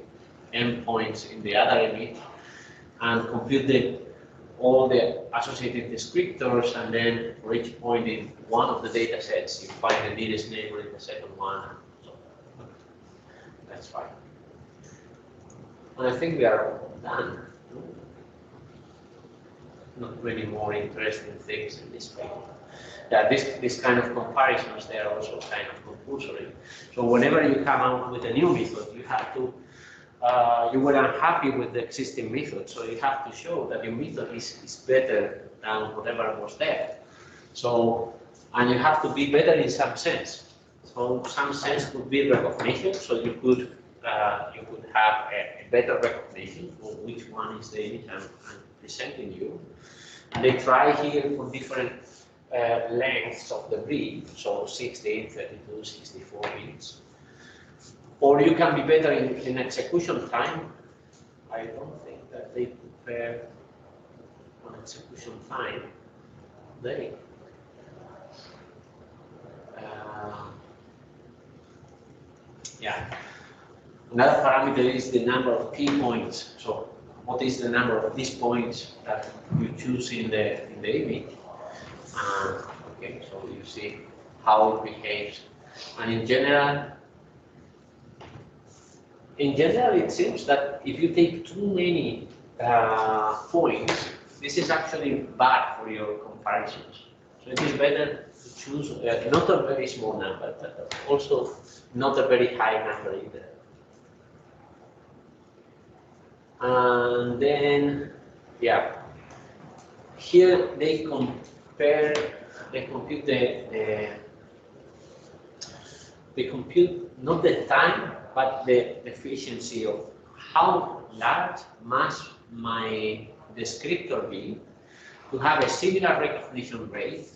endpoints in the other image, and compute all the associated descriptors, and then for each point in one of the data sets, you find the nearest neighbor in the second one. So that's fine. And I think we are done. Not really more interesting things in this paper. Yeah, this kind of comparisons, they are also kind of compulsory. So whenever you come out with a new method, you have to, you were unhappy with the existing method, so you have to show that your method is better than whatever was there. So, and you have to be better in some sense. So some sense could be recognition, so you could have a better recognition of which one is the image I'm presenting you. And they try here for different lengths of the read, so 16, 32, 64 bits. Or you can be better in execution time. I don't think that they compare on execution time. They. Yeah. Another parameter is the number of key points. So what is the number of these points that you choose in the image? Okay, so you see how it behaves. And in general, it seems that if you take too many points, this is actually bad for your comparisons. So it is better to choose not a very small number, but also not a very high number either. And then, yeah, here they compute not the time, but the efficiency of how large must my descriptor be to have a similar recognition rate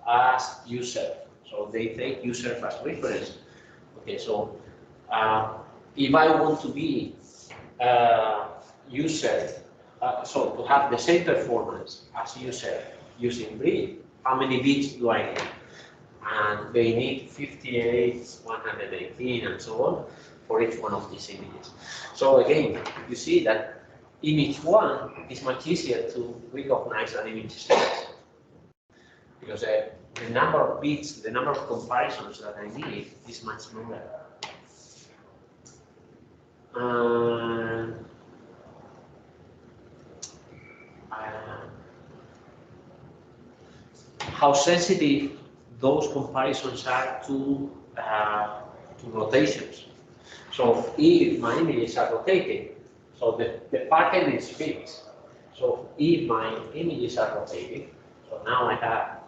as user. So they take user as reference. Okay, so if I want to be user, so to have the same performance as user using read, how many bits do I need? And they need 58, 118, and so on for each one of these images. So again, you see that image 1 is much easier to recognize than image 6, because the number of bits, the number of comparisons that I need is much smaller. How sensitive those comparisons are to rotations. So if my images are rotating, so the pattern is fixed. So if my images are rotating, so now I have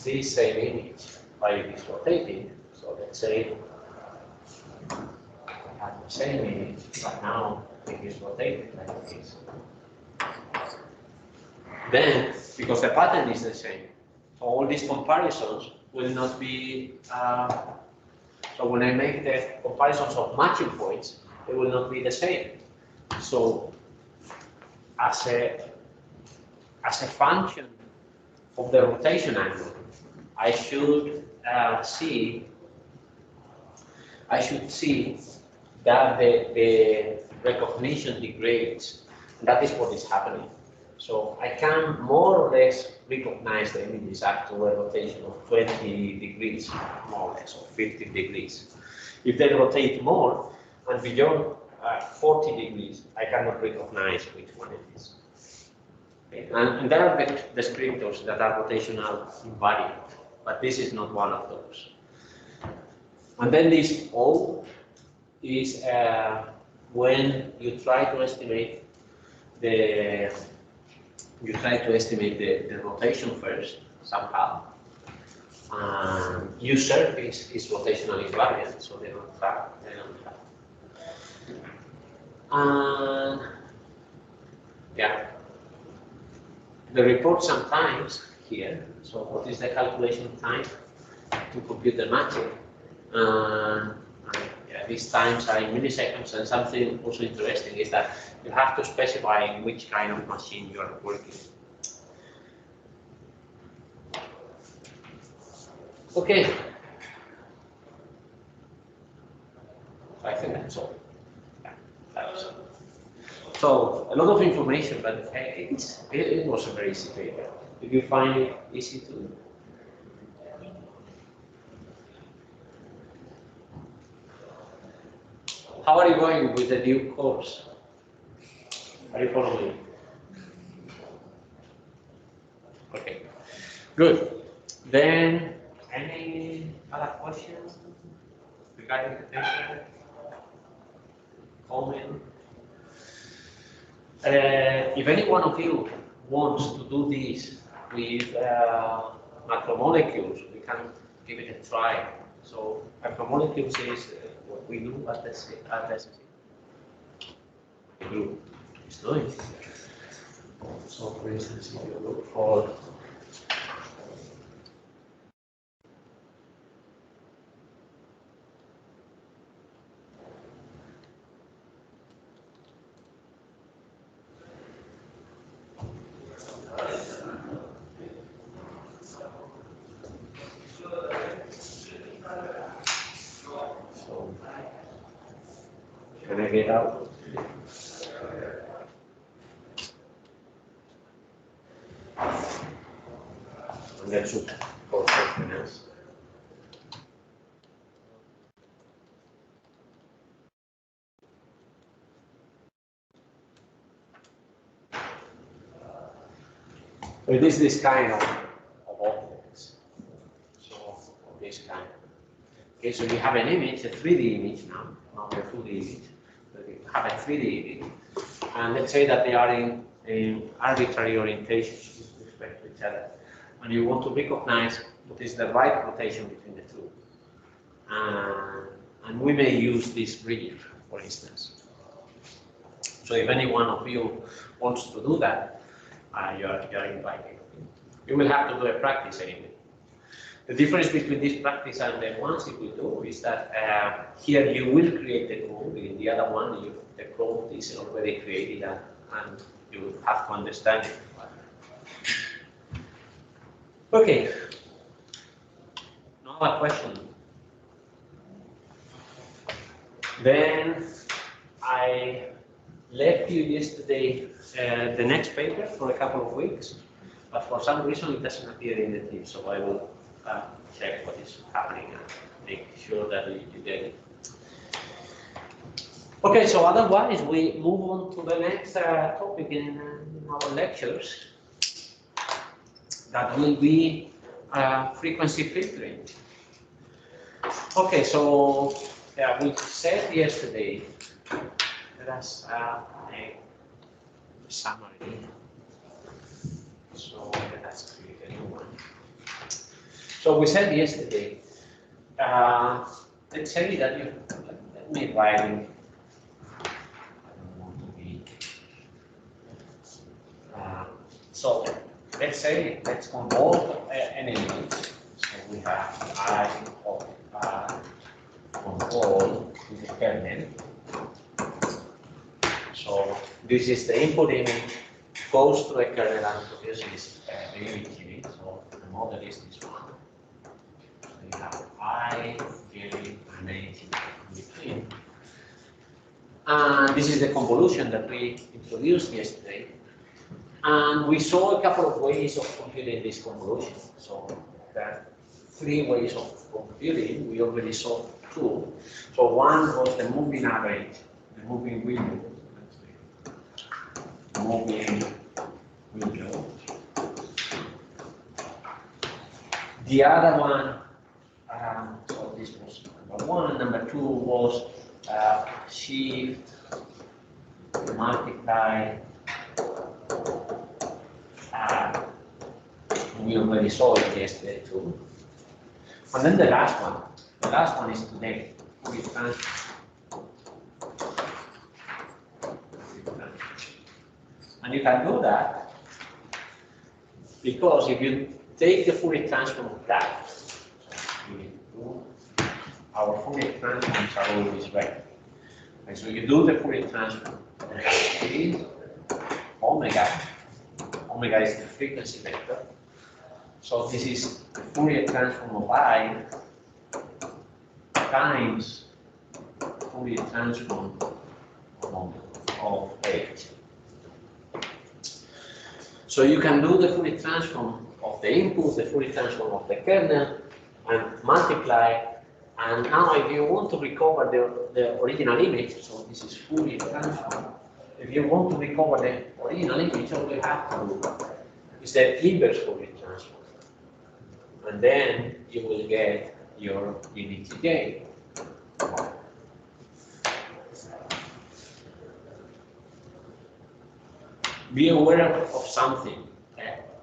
this same image, but it is rotating. So let's say I have the same image, but now it is rotated like this. Then, because the pattern is the same, so all these comparisons will not be, so when I make the comparisons of matching points, they will not be the same. So as a function of the rotation angle, I should see that the recognition degrades. That is what is happening. So I can more or less recognize the images after a rotation of 20 degrees, more or less, or 50 degrees. If they rotate more and beyond 40 degrees, I cannot recognize which one it is. Okay. And there are descriptors that are rotational invariant, but this is not one of those. And then this O is when you try to estimate the rotation first somehow. U surface is rotational invariant, so they don't track. And yeah, the report sometimes here. So what is the calculation time to compute the matching? Yeah, these times are in milliseconds, and something also interesting is that you have to specify in which kind of machine you are working. Okay. I think that's all. Yeah, that was all. So a lot of information, but it was a very easy paper. Did you find it easy to? How are you going with the new course? Are you following? Okay, good. Then, any other questions regarding the paper? Comment? If any one of you wants to do this with macromolecules, we can give it a try. So macromolecules is what we do at the group is doing. So for instance, if you look for can I get out? And then should go something else. So it is this kind of objects. So of this kind. Okay, so you have an image, a 3D image now, not a 2D image. But you have a 3D image, and let's say that they are in arbitrary orientations with respect to each other, and you want to recognize what is the right rotation between the two. And we may use this brief, for instance. So if any one of you wants to do that, you are invited. You will have to do a practice anyway. The difference between this practice and the ones that we do is that here you will create the code. In the other one, the code is already created and you have to understand it. Okay. Another question. Then I left you yesterday the next paper for a couple of weeks, but for some reason it doesn't appear in the team, so I will check what is happening and make sure that you get it. Okay, so otherwise we move on to the next topic in our lectures. That will be frequency filtering. Okay, so yeah, we said yesterday, that's a summary. So let's create a new one. So we said yesterday, let's say that you, let me write in, I don't want to be, so let's say, let's convert an element. So we have I of control to the kernel. So this is the input image, goes to the kernel and produces the image in it. So the model is this one. So you have I, J, and H in between. And this is the convolution that we introduced yesterday. And we saw a couple of ways of computing this convolution. So there are 3 ways of computing. We already saw 2. So one was the moving average, the moving window. Moving window. The other one, so this was number 1, and number 2 was shift, multiply. We already saw it yesterday too. And then the last one is today, Fourier transform. And you can do that because if you take the Fourier transform of that, our Fourier transforms are always right. And so you do the Fourier transform, is omega. Omega is the frequency vector. So this is the Fourier transform of I times Fourier transform of H. So you can do the Fourier transform of the input, the Fourier transform of the kernel, and multiply. And now if you want to recover the original image, so this is Fourier transform, if you want to recover the original image, all you have to do is the inverse Fourier transform. And then you will get your image again. Be aware of something.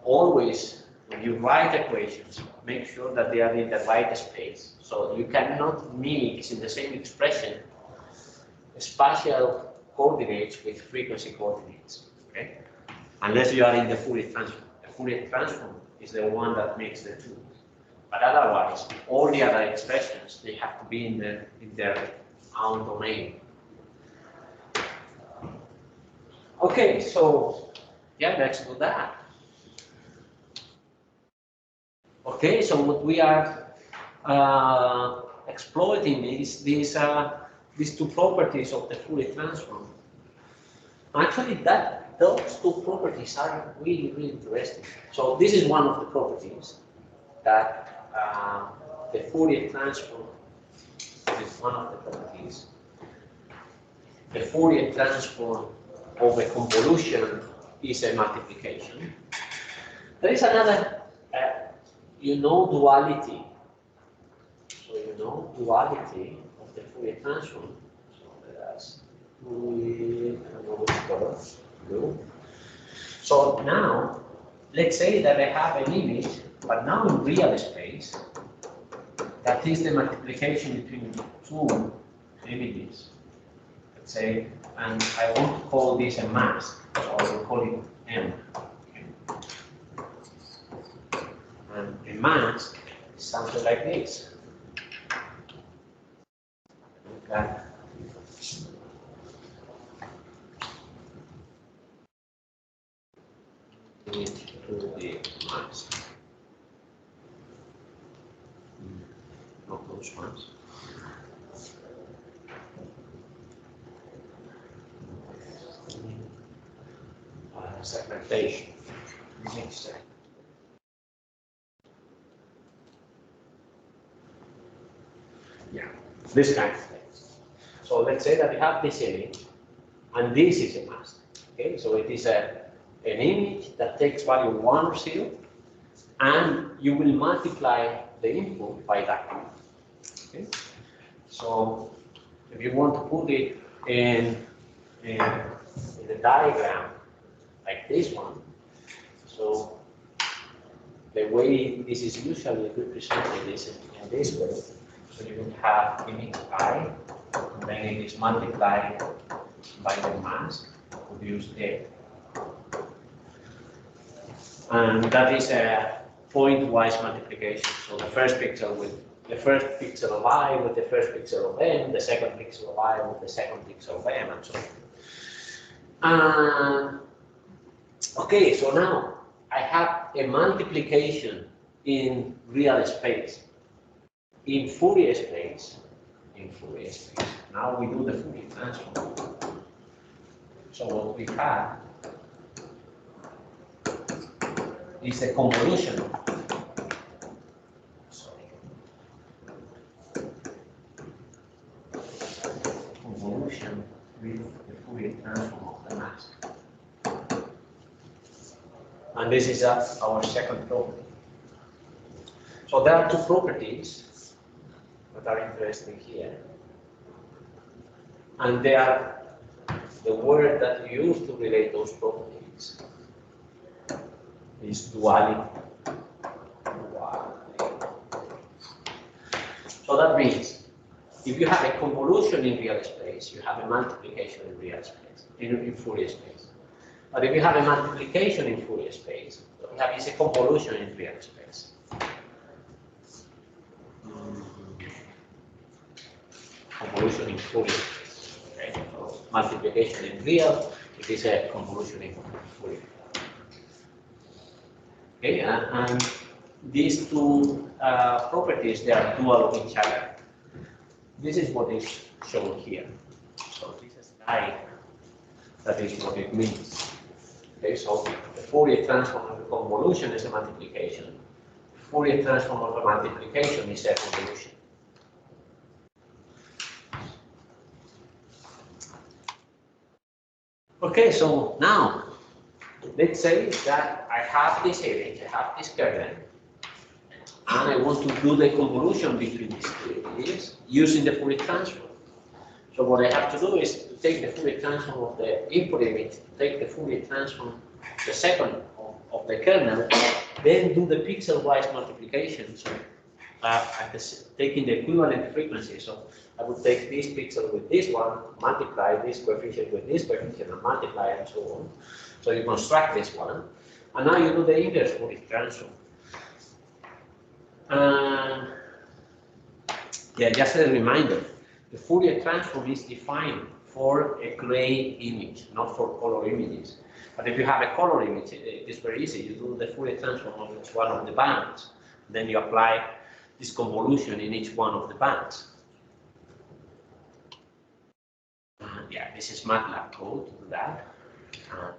Always, when you write equations, make sure that they are in the right space. So you cannot mix in the same expression spatial coordinates with frequency coordinates. Okay? Unless you are in the Fourier transform. The Fourier transform is the one that makes the two. But otherwise, all the other expressions, they have to be in their own domain. Okay, so yeah, let's do that. Okay, so what we are exploiting is these 2 properties of the Fourier transform. Actually, those 2 properties are really, really interesting. So this is one of the properties that the Fourier transform is one of the properties. The Fourier transform of a convolution is a multiplication. There is another, duality. So duality of the Fourier transform. So that's blue. I don't know which color, blue. So now, let's say that I have an image, but now in real space, that is the multiplication between 2 images. Let's say, and I want to call this a mask, so I will call it M. And a mask is something like this. Okay. To the mask. Not those ones. Segmentation. Next. Yeah, this kind of things. So let's say that we have this image, and this is a mask. Okay, so it is an image that takes value 1 or 0, and you will multiply the input by that. Okay, So if you want to put it in the diagram like this one, so the way this is usually represented is in this way. So you would have image I, and then it is multiplied by the mask, produce A. And that is a point-wise multiplication. So the first pixel with the first pixel of I with the first pixel of M, the second pixel of I with the second pixel of M, and so on. Okay, so now I have a multiplication in real space. In Fourier space, now we do the Fourier transform. So what we have is a convolution. Convolution with the Fourier transform of the mask. And this is our second property. So there are two properties that are interesting here. And they are the word that you use to relate those properties is duality. So that means if you have a convolution in real space, you have a multiplication in real space, in Fourier space. But if you have a multiplication in Fourier space, what you have is a convolution in real space. Convolution in Fourier space. Okay? So multiplication in real, it is a convolution in Fourier. Okay, and these two properties, they are dual of each other. This is what is shown here. So this is that is what it means. Okay, so the Fourier transform of the convolution is a multiplication. The Fourier transform of the multiplication is a convolution. Okay, so now let's say that I have this image, I have this kernel, and I want to do the convolution between these two images using the Fourier transform. So what I have to do is to take the Fourier transform of the input image, take the Fourier transform, the second of the kernel, then do the pixel-wise multiplication. So taking the equivalent frequency. So I would take this pixel with this one, multiply this coefficient with this coefficient, and multiply and so on. So you construct this one, and now you do the inverse Fourier transform. Yeah, just a reminder, the Fourier transform is defined for a gray image, not for color images. But if you have a color image, it is very easy. You do the Fourier transform of each one of the bands, then you apply this convolution in each one of the bands. Yeah, this is MATLAB code to do that. Yeah.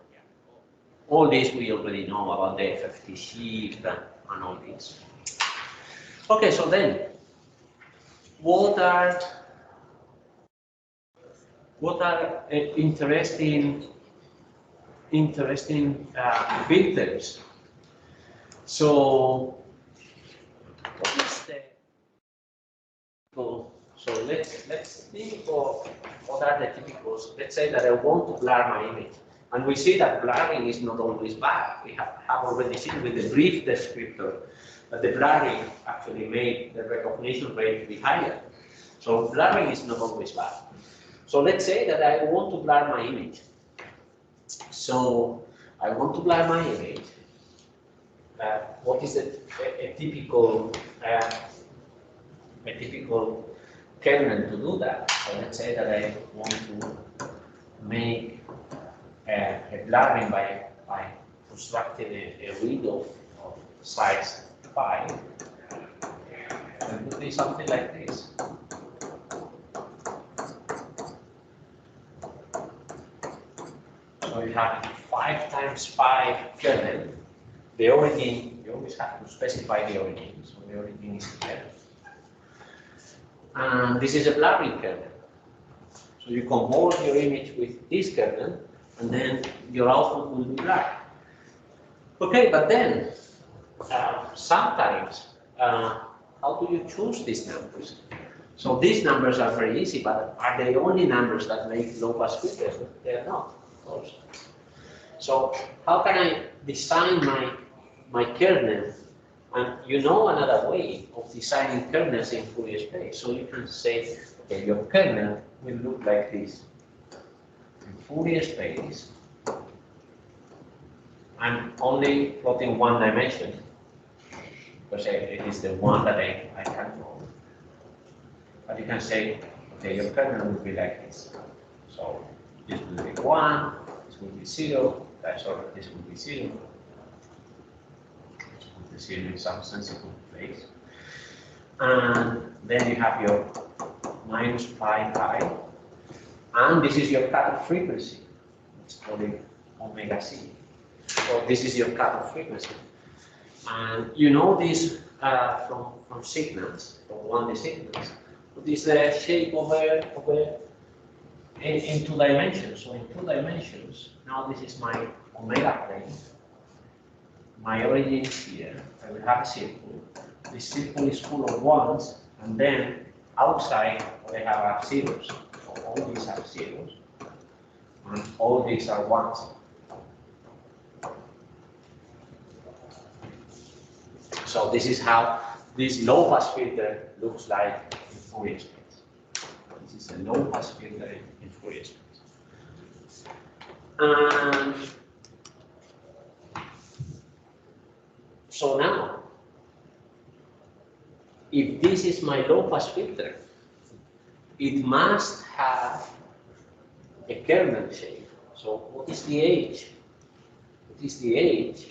All this we already know about the FFT shift and all this. Okay, so then, what are interesting filters? So, what is the so let's think of what are the typicals. Let's say that I want to blur my image, and we see that blurring is not always bad. We have already seen with the brief descriptor that the blurring actually made the recognition rate be higher. So blurring is not always bad. So let's say that I want to blur my image. So I want to blur my image. What is a typical kernel to do that? So let's say that I want to make a blurring by constructing a window of size 5. It would be something like this. So you have 5 times 5 kernel. The origin, you always have to specify the origin. So the origin is here. And this is a blurring kernel. So you convert your image with this kernel, and then your output will be blurred. Okay, but then sometimes, how do you choose these numbers? So these numbers are very easy, but are they only numbers that make low-pass filters? They are not, of course. So how can I design my kernel? And you know another way of designing kernels in Fourier space. So you can say, okay, your kernel will look like this. In Fourier space, I'm only plotting one dimension, because it is the one that I can draw. But you can say, okay, your kernel will be like this. So this will be 1, this will be 0, sorry, this will be 0. This will be 0 in some sensible place. And then you have your minus pi pi. And this is your cutoff frequency. Let's call it omega c. So this is your cutoff frequency. And you know this from signals, from 1D signals. This shape in 2 dimensions. So in 2 dimensions, now this is my omega plane. My origin is here. I will have a circle. This circle is full of 1s, and then outside I have zeros. So all these are zeros, and all these are 1s. So this is how this low-pass filter looks like in Fourier space. This is a low-pass filter in Fourier space. And so now, if this is my low-pass filter, it must have a kernel shape. So what is the age? What is the age?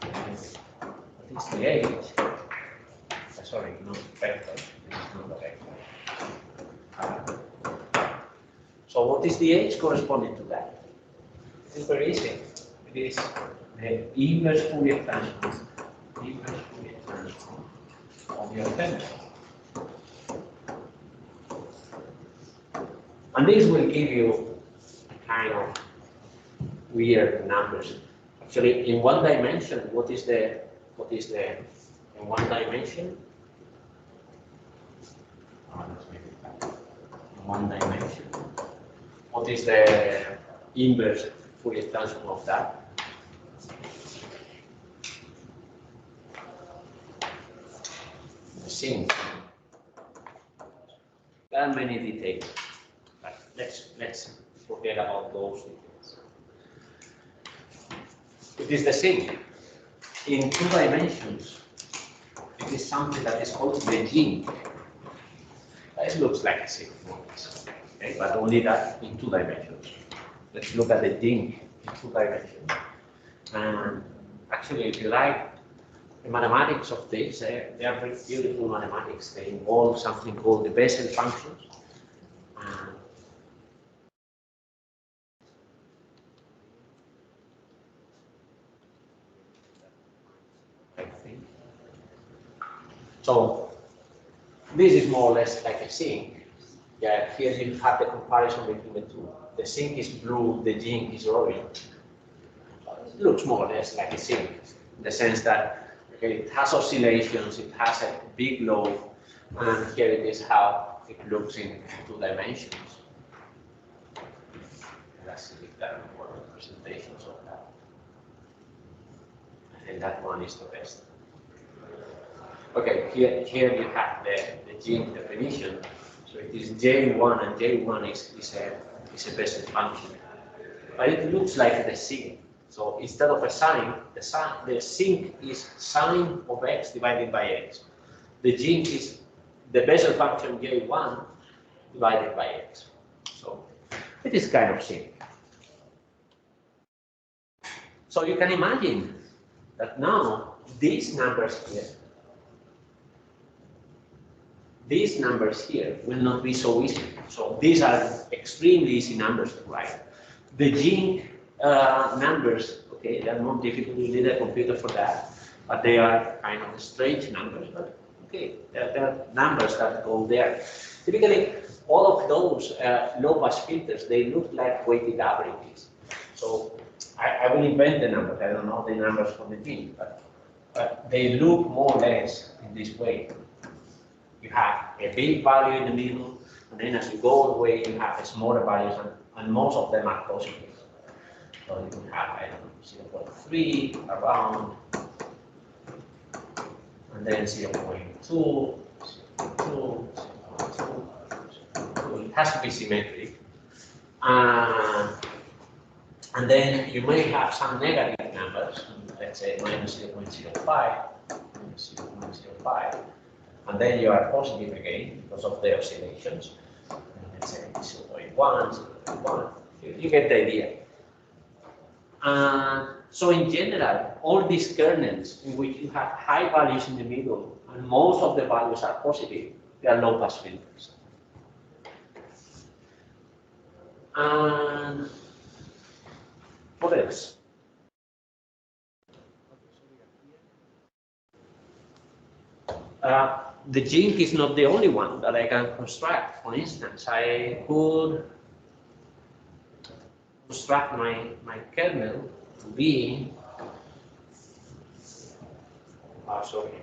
What is the age? Sorry, not vector. This is not a vector. So what is the age corresponding to that? It's very easy. It is the inverse Fourier transform. Inverse Fourier transform of your kernel. And this will give you kind of weird numbers. Actually, in 1 dimension, what is the in 1 dimension? Let's make it back. In 1 dimension, what is the inverse Fourier transform of that? The sink. There are many details, but let's forget about those details. It is the sink. In 2 dimensions, it is something that is called the jink. It looks like a sink, okay, but only that in 2 dimensions. Let's look at the jink in 2 dimensions. And actually, if you like the mathematics of this, they are very beautiful mathematics. They involve something called the Bessel functions. So this is more or less like a sink. Yeah, here you have the comparison between the two. The sink is blue, the jink is orange. It looks more or less like a sink in the sense that okay, it has oscillations, it has a big load, and here it is how it looks in 2 dimensions. That's one of the presentations of that. And that one is the best. Okay, here you have the jink definition. So it is J1, and J1 is a Bessel function. But it looks like the sink. So instead of a sine, the sink is sine of x divided by x. The jink is the Bessel function J1 divided by x. So it is kind of sink. So you can imagine that now these numbers here will not be so easy. So these are extremely easy numbers to write. The jink numbers, okay, they are not difficult. You need a computer for that, but they are kind of strange numbers. But okay, there are numbers that go there. Typically, all of those low-pass filters, they look like weighted averages. So I will invent the numbers. I don't know the numbers for the jink, but they look more or less in this way. you have a big value in the middle, and then as you go all the way, you have smaller values, and most of them are positive. So you can have, I don't know, 0.3 around, and then 0.2, 0.2, 0.2. It has to be symmetric. And then you may have some negative numbers, let's say minus 0.05, minus 0.05, and then you are positive again because of the oscillations. Let's say 0.1, 0.1. You get the idea. So in general, all these kernels in which you have high values in the middle and most of the values are positive, they are low-pass filters. And what else? The jink is not the only one that I can construct. For instance, I could construct my kernel to be, sorry,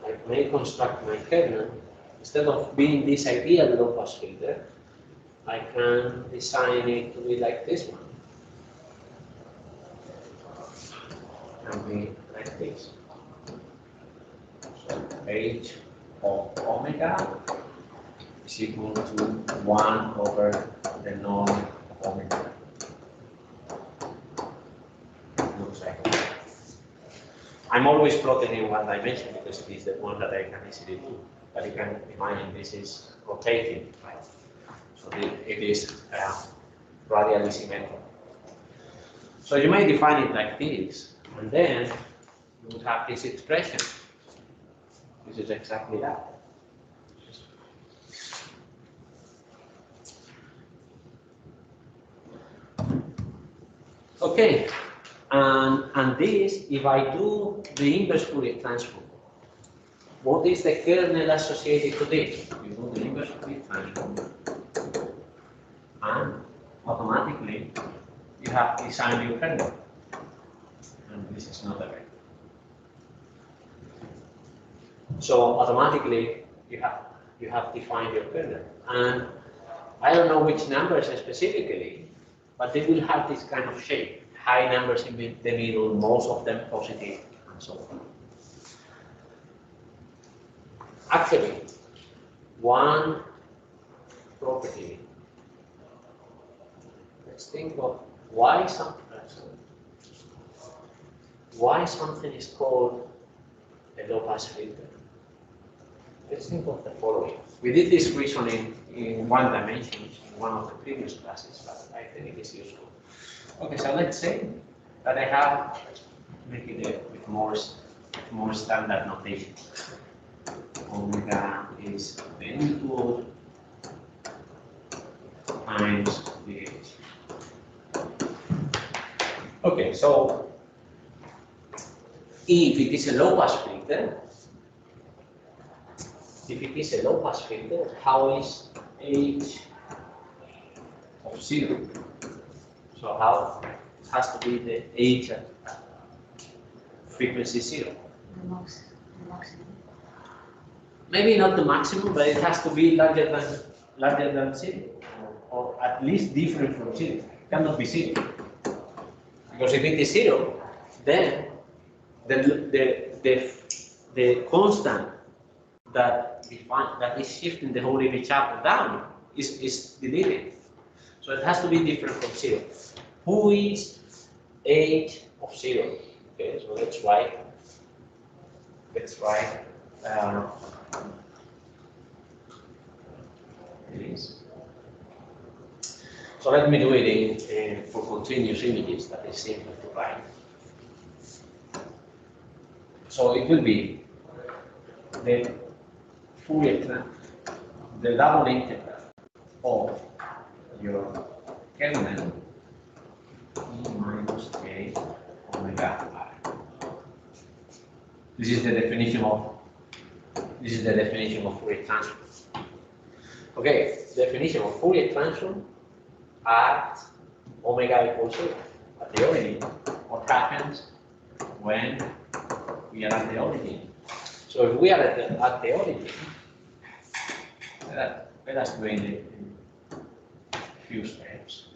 I may construct my kernel, instead of being this ideal low-pass filter, I can design it to be like this one. And be like this. So h of omega is equal to 1 over the norm of omega. It looks like that. I'm always plotting in one dimension because it is the one that I can easily do. But you can imagine this is rotating, right? So it is radially symmetrical. So you may define it like this, and then you would have this expression. This is exactly that. Okay, and this, if I do the inverse Fourier transform, what is the kernel associated to this? You do the inverse Fourier transform, and automatically you have designed your kernel. And this is not a vector. So automatically you have defined your kernel. And I don't know which numbers specifically, but they will have this kind of shape. High numbers in the middle, most of them positive, and so on. Actually, one property. Let's think of why something is called a low-pass filter. Let's think of the following. We did this reasoning in one dimension in one of the previous classes, but I think it is useful. Okay, so let's say that I have, make it with more standard notation. Omega is the input times the h. Okay, so if it is a low-pass filter, how is h of 0? So how it has to be the h at frequency 0? The maximum. Maybe not the maximum, but it has to be larger than 0, or at least different from 0. It cannot be 0. Because if it is 0, then the constant that is shifting the whole image up or down is deleted. So it has to be different from 0. Who is h of 0? Okay, so let's write this. So let me do it for continuous images. That is simple to write. So it will be the Fourier, the double integral of your kernel e minus k omega r. This is the definition of Fourier transform. Okay, definition of Fourier transform at omega equals 0 at the origin. What happens when we are at the origin? So if we are at the origin, let us do it in a few steps.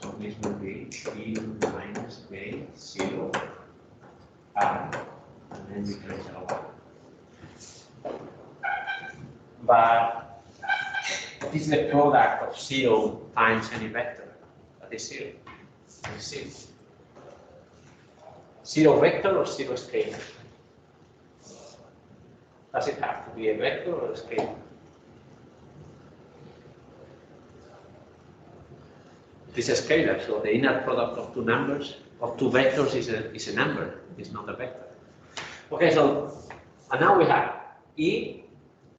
So this will be e minus k 0 r, and then we create our. But this is the product of 0 times any vector. That is 0. That is 0. 0 vector or 0 scalar? Does it have to be a vector or a scalar? It is a scalar, so the inner product of two numbers, of two vectors is a number, it's not a vector. Okay, so, and now we have e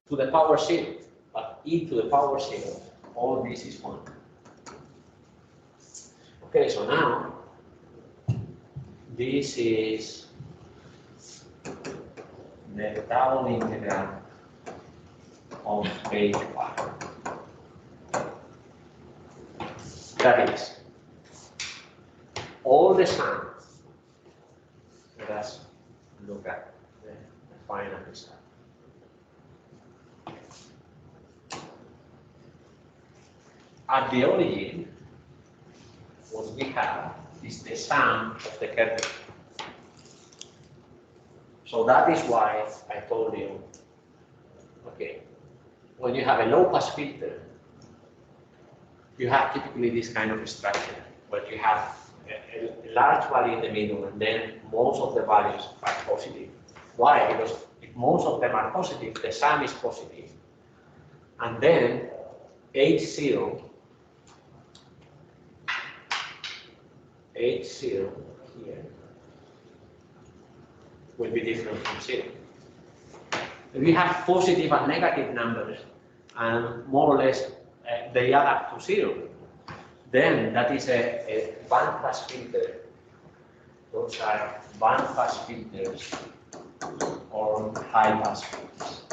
to the power 0, but e to the power 0, all this is 1. Okay, so now, this is the tau integral of base 5. That is, all the sum. Let us look at the final result. At the origin, what we have is the sum of the curvature. So that is why I told you, okay, when you have a low-pass filter, you have typically this kind of structure, where you have a large value in the middle, and then most of the values are positive. Why? Because if most of them are positive, the sum is positive. And then H0 here will be different from 0. If we have positive and negative numbers, and more or less they add up to 0, then that is a bandpass filter. Those are bandpass filters or high-pass filters.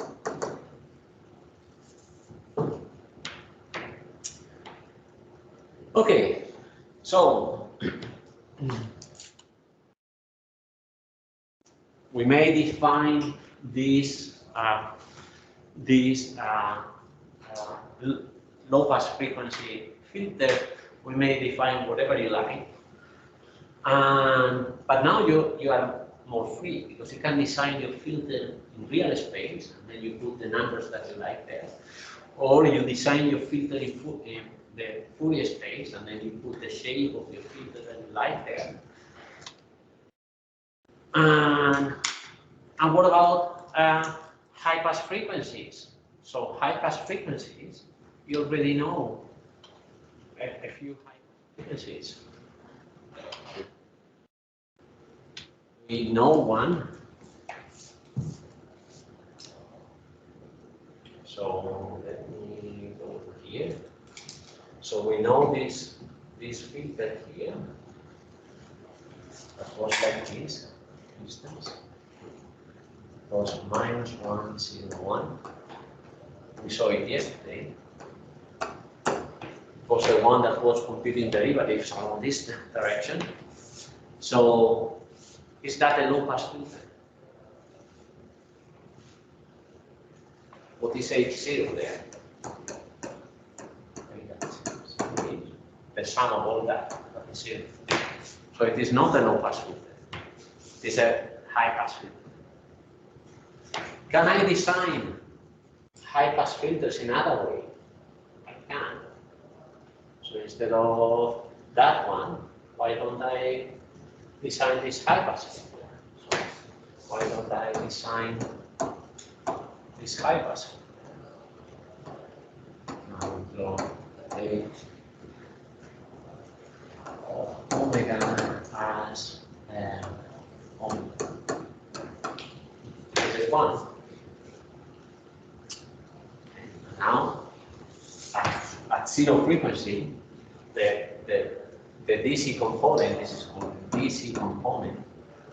Okay, so we may define this low-pass frequency filter. We may define whatever you like, but now you are more free, because you can design your filter in real space, and then you put the numbers that you like there, or you design your filter in the Fourier space, and then you put the shape of your filter that you like there. And what about high-pass frequencies? So high-pass frequencies, you already know a few high-pass frequencies. We know one. So let me go here. So we know this filter here. That was like this, for instance. It was minus 1, 0, 1. We saw it yesterday. It was the one that was computing derivatives along this direction. So is that a low-pass filter? What is H0 there? The sum of all that is 0. So it is not a low-pass filter. It is a high-pass filter. Can I design high-pass filters in other way? I can. So instead of that one, why don't I design this high-pass filter? So why don't I design this high-pass filter? Now we draw a omega as omega. This is 1. Now, at 0 frequency, the DC component, this is called the DC component,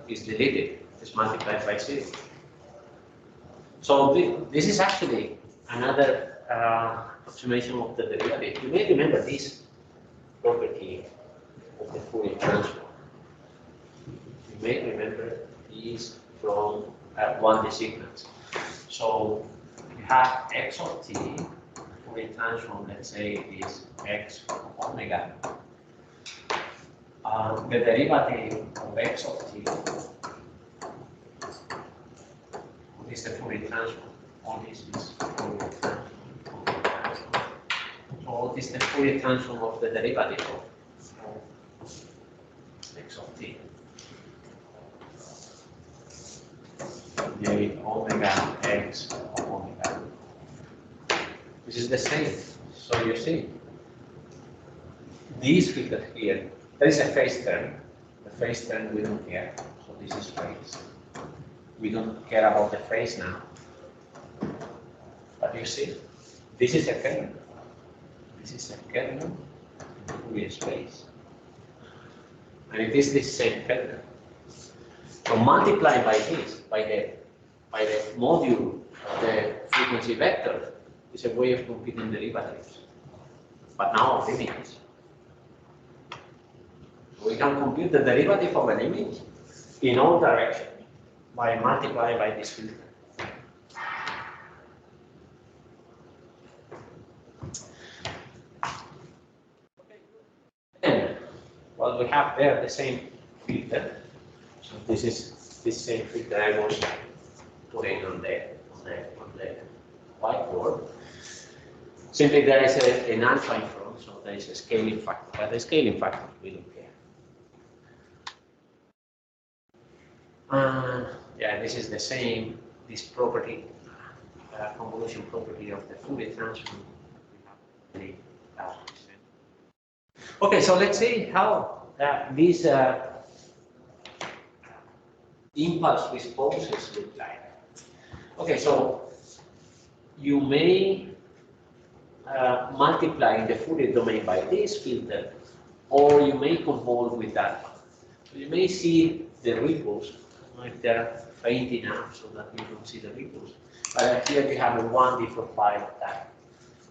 is deleted. It's multiplied by 0. So this is actually another approximation of the derivative. You may remember this property of the Fourier transform. You may remember these from 1D signals. So you have x of t, Fourier transform, let's say is x omega. The derivative of x of t, what is the Fourier transform? All this is Fourier transform. So what is the Fourier transform of the derivative of x of t? The omega x of omega. This is the same. So you see, these filters here, there is a phase term. The phase term we don't care. So this is phase. We don't care about the phase now. But you see, this is a kernel. This is a kernel in the Fourier space. And it is this same kernel. So multiply by this, by the module of the frequency vector, is a way of computing derivatives. But now of images. We can compute the derivative of an image in all directions by multiplying by this filter. Then, well, we have there the same filter. So this is this same filter I was putting on the whiteboard. Simply there is an alpha in front, so there is a scaling factor. But the scaling factor we don't care. Yeah, this is the same, this property, convolution property of the Fourier transform. Okay, so let's see how these impulse responses look like. Okay, so you may multiply in the Fourier domain by this filter, or you may convolve with that one. So you may see the ripples, if they're faint enough so that you don't see the ripples. But here you have a 1D profile of that.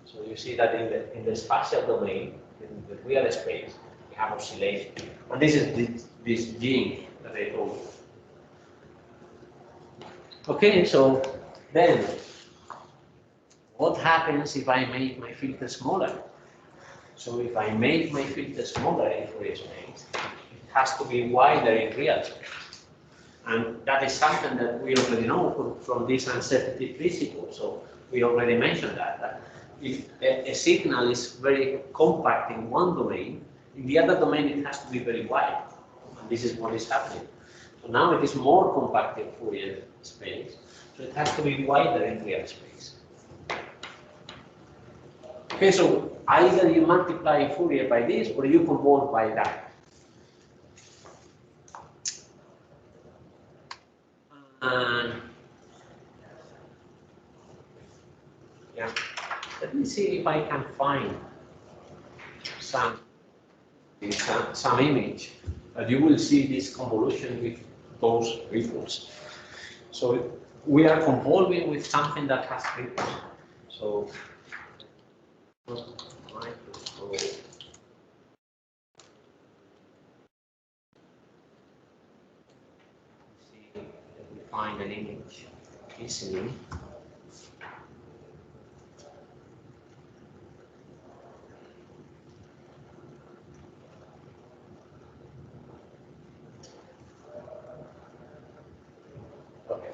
So you see that in the spatial domain, in the real space, you have oscillation. And this is this gene that I told you. Okay, so then, what happens if I make my filter smaller? So if I make my filter smaller in Fourier space, it has to be wider in real space. And that is something that we already know from this uncertainty principle. So we already mentioned that if a signal is very compact in one domain, in the other domain it has to be very wide. And this is what is happening. So now it is more compact in Fourier space, so it has to be wider in real space. Okay, so either you multiply Fourier by this or you convolve by that. Yeah, let me see if I can find some image. You will see this convolution with those ripples. So we are convolving with something that has ripples. So microscope. See if we find an image easily.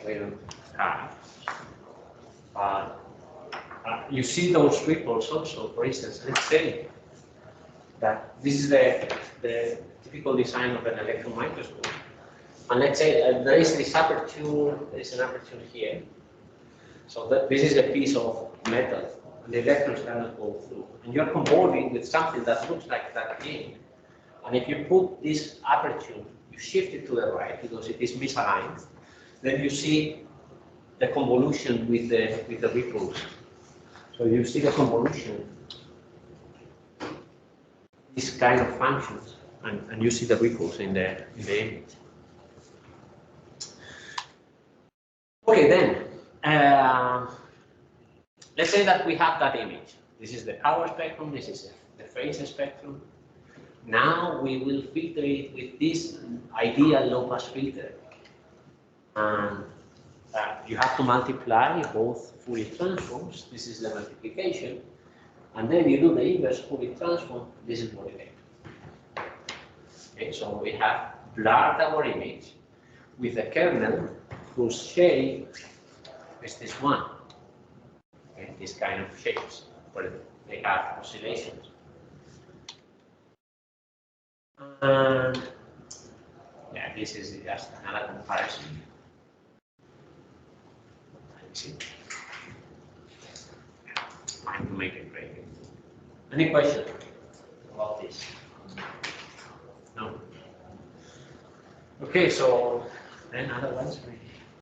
We don't have. You see those ripples also, for instance, let's say that this is the typical design of an electron microscope. And let's say there is this aperture, there is an aperture here. So this is a piece of metal, and the electrons cannot go through. And you're convolving with something that looks like that again. And if you put this aperture, you shift it to the right because it is misaligned, then you see the convolution with the ripples. So you see the convolution, this kind of functions, and you see the ripples in the image. Okay, then let's say that we have that image. This is the power spectrum. This is the phase spectrum. Now we will filter it with this ideal low-pass filter. you have to multiply both Fourier transforms. This is the multiplication. And then you do the inverse Fourier transform. This is what you get. Okay, so we have blurred our image with a kernel whose shape is this one. Okay, this kind of shapes where they have oscillations. And yeah, this is just another comparison. See? Trying to make it great. Any question about this? No. Okay, so then otherwise we